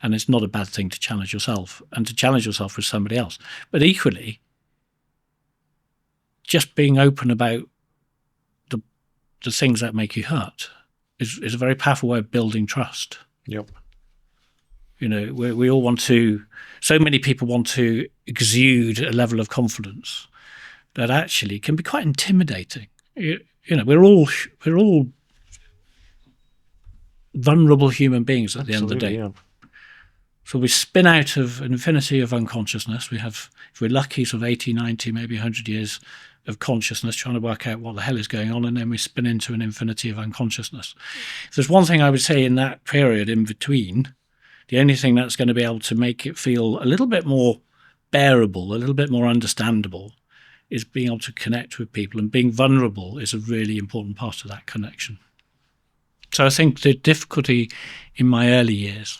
S1: And it's not a bad thing to challenge yourself and to challenge yourself with somebody else. But equally, just being open about the things that make you hurt is a very powerful way of building trust.
S2: Yep.
S1: We all want to, so many people want to exude a level of confidence that actually can be quite intimidating. We're all vulnerable human beings at the end of the day.
S2: Yeah.
S1: So we spin out of an infinity of unconsciousness. We have, if we're lucky, sort of 80, 90, maybe 100 years of consciousness trying to work out what the hell is going on, and then we spin into an infinity of unconsciousness. If there's one thing I would say in that period in between, the only thing that's going to be able to make it feel a little bit more bearable, a little bit more understandable, is being able to connect with people, and being vulnerable is a really important part of that connection. So I think the difficulty in my early years,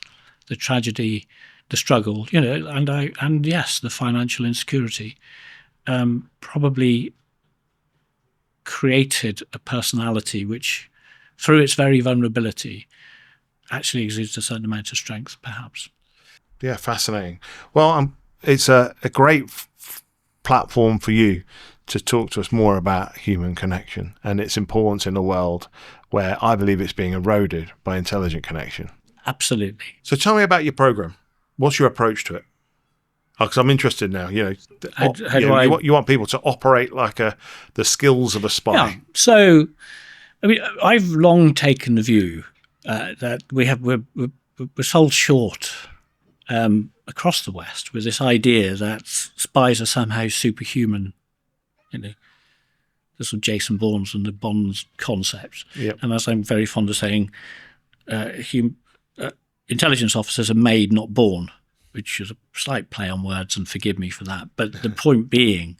S1: the tragedy, the struggle, and yes, the financial insecurity, probably created a personality which, through its very vulnerability, actually exudes a certain amount of strength, perhaps.
S2: Yeah, fascinating. Well, it's a great platform for you to talk to us more about human connection and its importance in a world where I believe it's being eroded by intelligent connection.
S1: Absolutely.
S2: So tell me about your program. What's your approach to it? Because I'm interested now. You want people to operate like the skills of a spy.
S1: Yeah. So, I mean, I've long taken the view that we're sold short across the West with this idea that spies are somehow superhuman. The sort of Jason Bournes and the Bonds concepts.
S2: Yep.
S1: And as I'm very fond of saying, intelligence officers are made, not born, which is a slight play on words, and forgive me for that. But the point being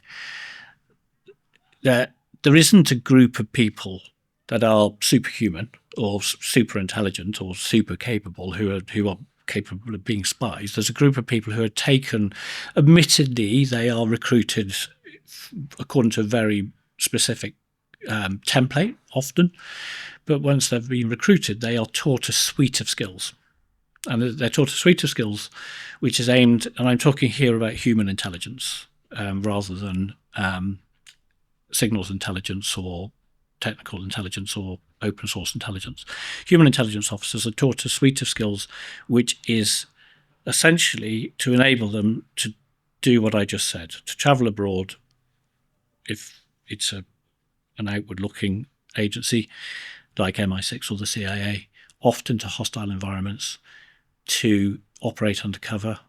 S1: that there isn't a group of people that are superhuman or super intelligent or super capable who are capable of being spies. There's a group of people who are taken, admittedly, they are recruited according to a very specific template often, but once they've been recruited, they are taught a suite of skills. And they're taught a suite of skills which is aimed, and I'm talking here about human intelligence rather than signals intelligence or technical intelligence or open source intelligence. Human intelligence officers are taught a suite of skills which is essentially to enable them to do what I just said, to travel abroad if it's an outward-looking agency like MI6 or the CIA, often to hostile environments, to operate undercover,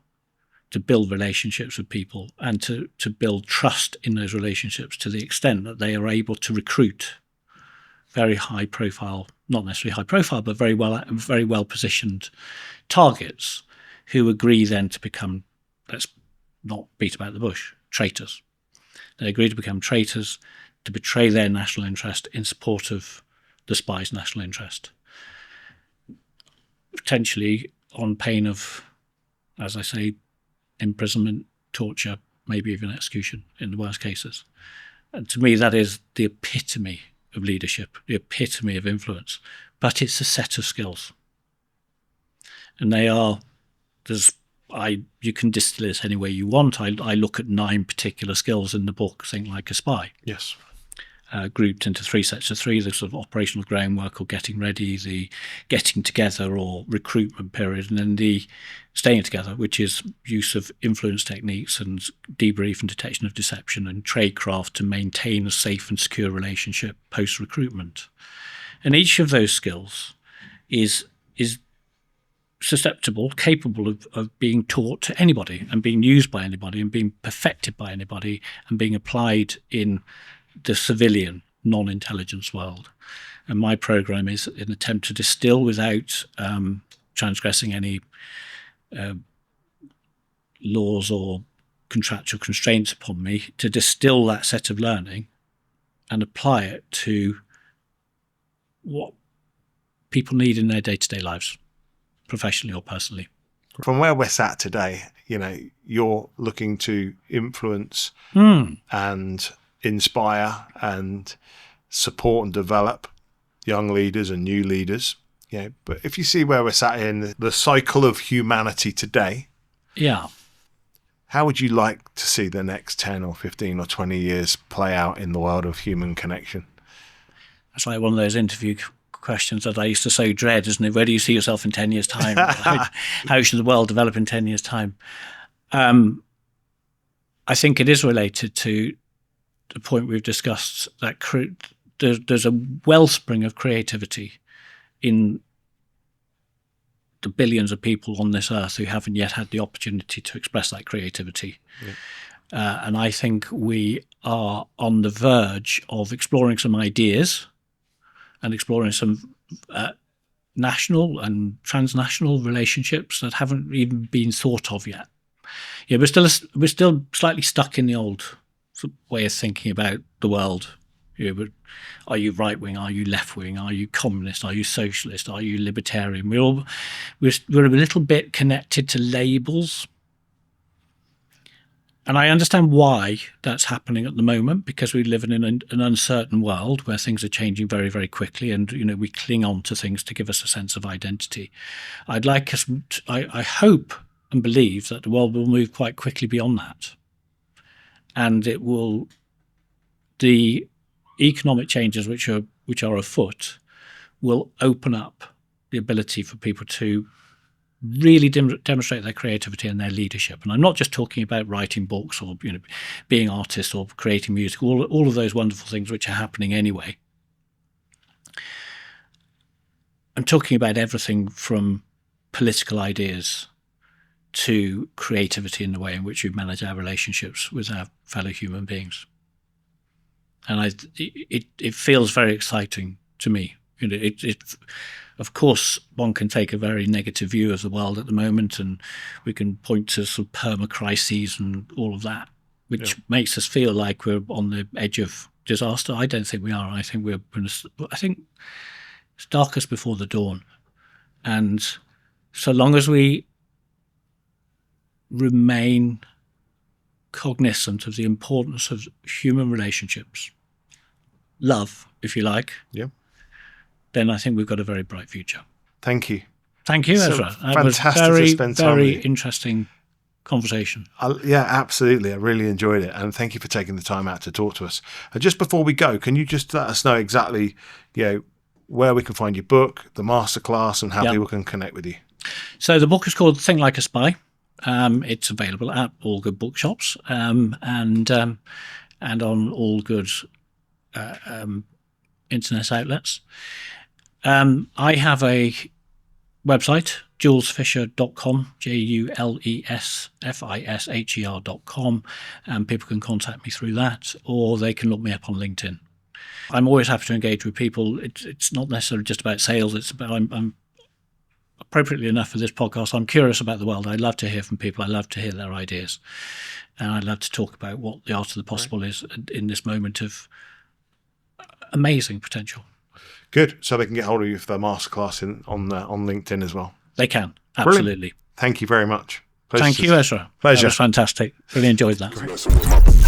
S1: to build relationships with people, and to build trust in those relationships to the extent that they are able to recruit very high profile, not necessarily high profile, but very well positioned targets who agree then to become, let's not beat about the bush, traitors. They agree to become traitors, to betray their national interest in support of the spy's national interest, potentially on pain of, as I say, imprisonment, torture, maybe even execution in the worst cases. And to me, that is the epitome of leadership, the epitome of influence. But it's a set of skills. And they are, you can distill it any way you want. I look at 9 particular skills in the book, Think Like a Spy.
S2: Yes.
S1: Grouped into 3 sets of 3, the sort of operational groundwork or getting ready, the getting together or recruitment period, and then the staying together, which is use of influence techniques and debrief and detection of deception and tradecraft to maintain a safe and secure relationship post-recruitment. And each of those skills is susceptible, capable of being taught to anybody and being used by anybody and being perfected by anybody and being applied in the civilian non-intelligence world. And my program is an attempt to distill without transgressing any laws or contractual constraints upon me, to distill that set of learning and apply it to what people need in their day-to-day lives, professionally or personally.
S2: From where we're sat today, you're looking to influence and inspire and support and develop young leaders and new leaders. But if you see where we're sat in the cycle of humanity today, how would you like to see the next 10 or 15 or 20 years play out in the world of human connection?
S1: That's like one of those interview questions that I used to so dread, isn't it? Where do you see yourself in 10 years' time? How should the world develop in 10 years' time? I think it is related to the point we've discussed, that there's a wellspring of creativity in the billions of people on this earth who haven't yet had the opportunity to express that creativity. And I think we are on the verge of exploring some ideas and exploring some national and transnational relationships that haven't even been thought of yet. We're still slightly stuck in the old way of thinking about the world. Are you right wing? Are you left wing? Are you communist? Are you socialist? Are you libertarian? We're a little bit connected to labels, and I understand why that's happening at the moment, because we live in an uncertain world where things are changing very, very quickly, and we cling on to things to give us a sense of identity. I'd like us. I hope and believe that the world will move quite quickly beyond that, and the economic changes which are afoot will open up the ability for people to really demonstrate their creativity and their leadership. And I'm not just talking about writing books or being artists or creating music, all of those wonderful things which are happening anyway. I'm talking about everything from political ideas to creativity in the way in which we manage our relationships with our fellow human beings. And it feels very exciting to me. Of course, one can take a very negative view of the world at the moment, and we can point to sort of perma-crises and all of that, which makes us feel like we're on the edge of disaster. I don't think we are. I think it's darkest before the dawn. And so long as we remain cognizant of the importance of human relationships, love, if you like, then I think we've got a very bright future.
S2: Thank you.
S1: Thank you, Ezra. That was very, very interesting conversation.
S2: Absolutely. I really enjoyed it. And thank you for taking the time out to talk to us. Just before we go, can you just let us know exactly, where we can find your book, the masterclass, and how people can connect with you? So
S1: the book is called Think Like a Spy. It's available at all good bookshops and on all good internet outlets. I have a website, julesfisher.com, JULESFISHER.com, and people can contact me through that, or they can look me up on LinkedIn. I'm always happy to engage with people. It's not necessarily just about sales. It's about I'm appropriately enough for this podcast, I'm curious about the world. I love to hear from people. I love to hear their ideas. And I love to talk about what the art of the possible is in this moment of amazing potential.
S2: Good. So they can get hold of you for their masterclass on LinkedIn as well.
S1: They can. Absolutely.
S2: Brilliant. Thank you very much.
S1: Thank you, Ezra.
S2: Pleasure.
S1: That was fantastic. Really enjoyed that. Great.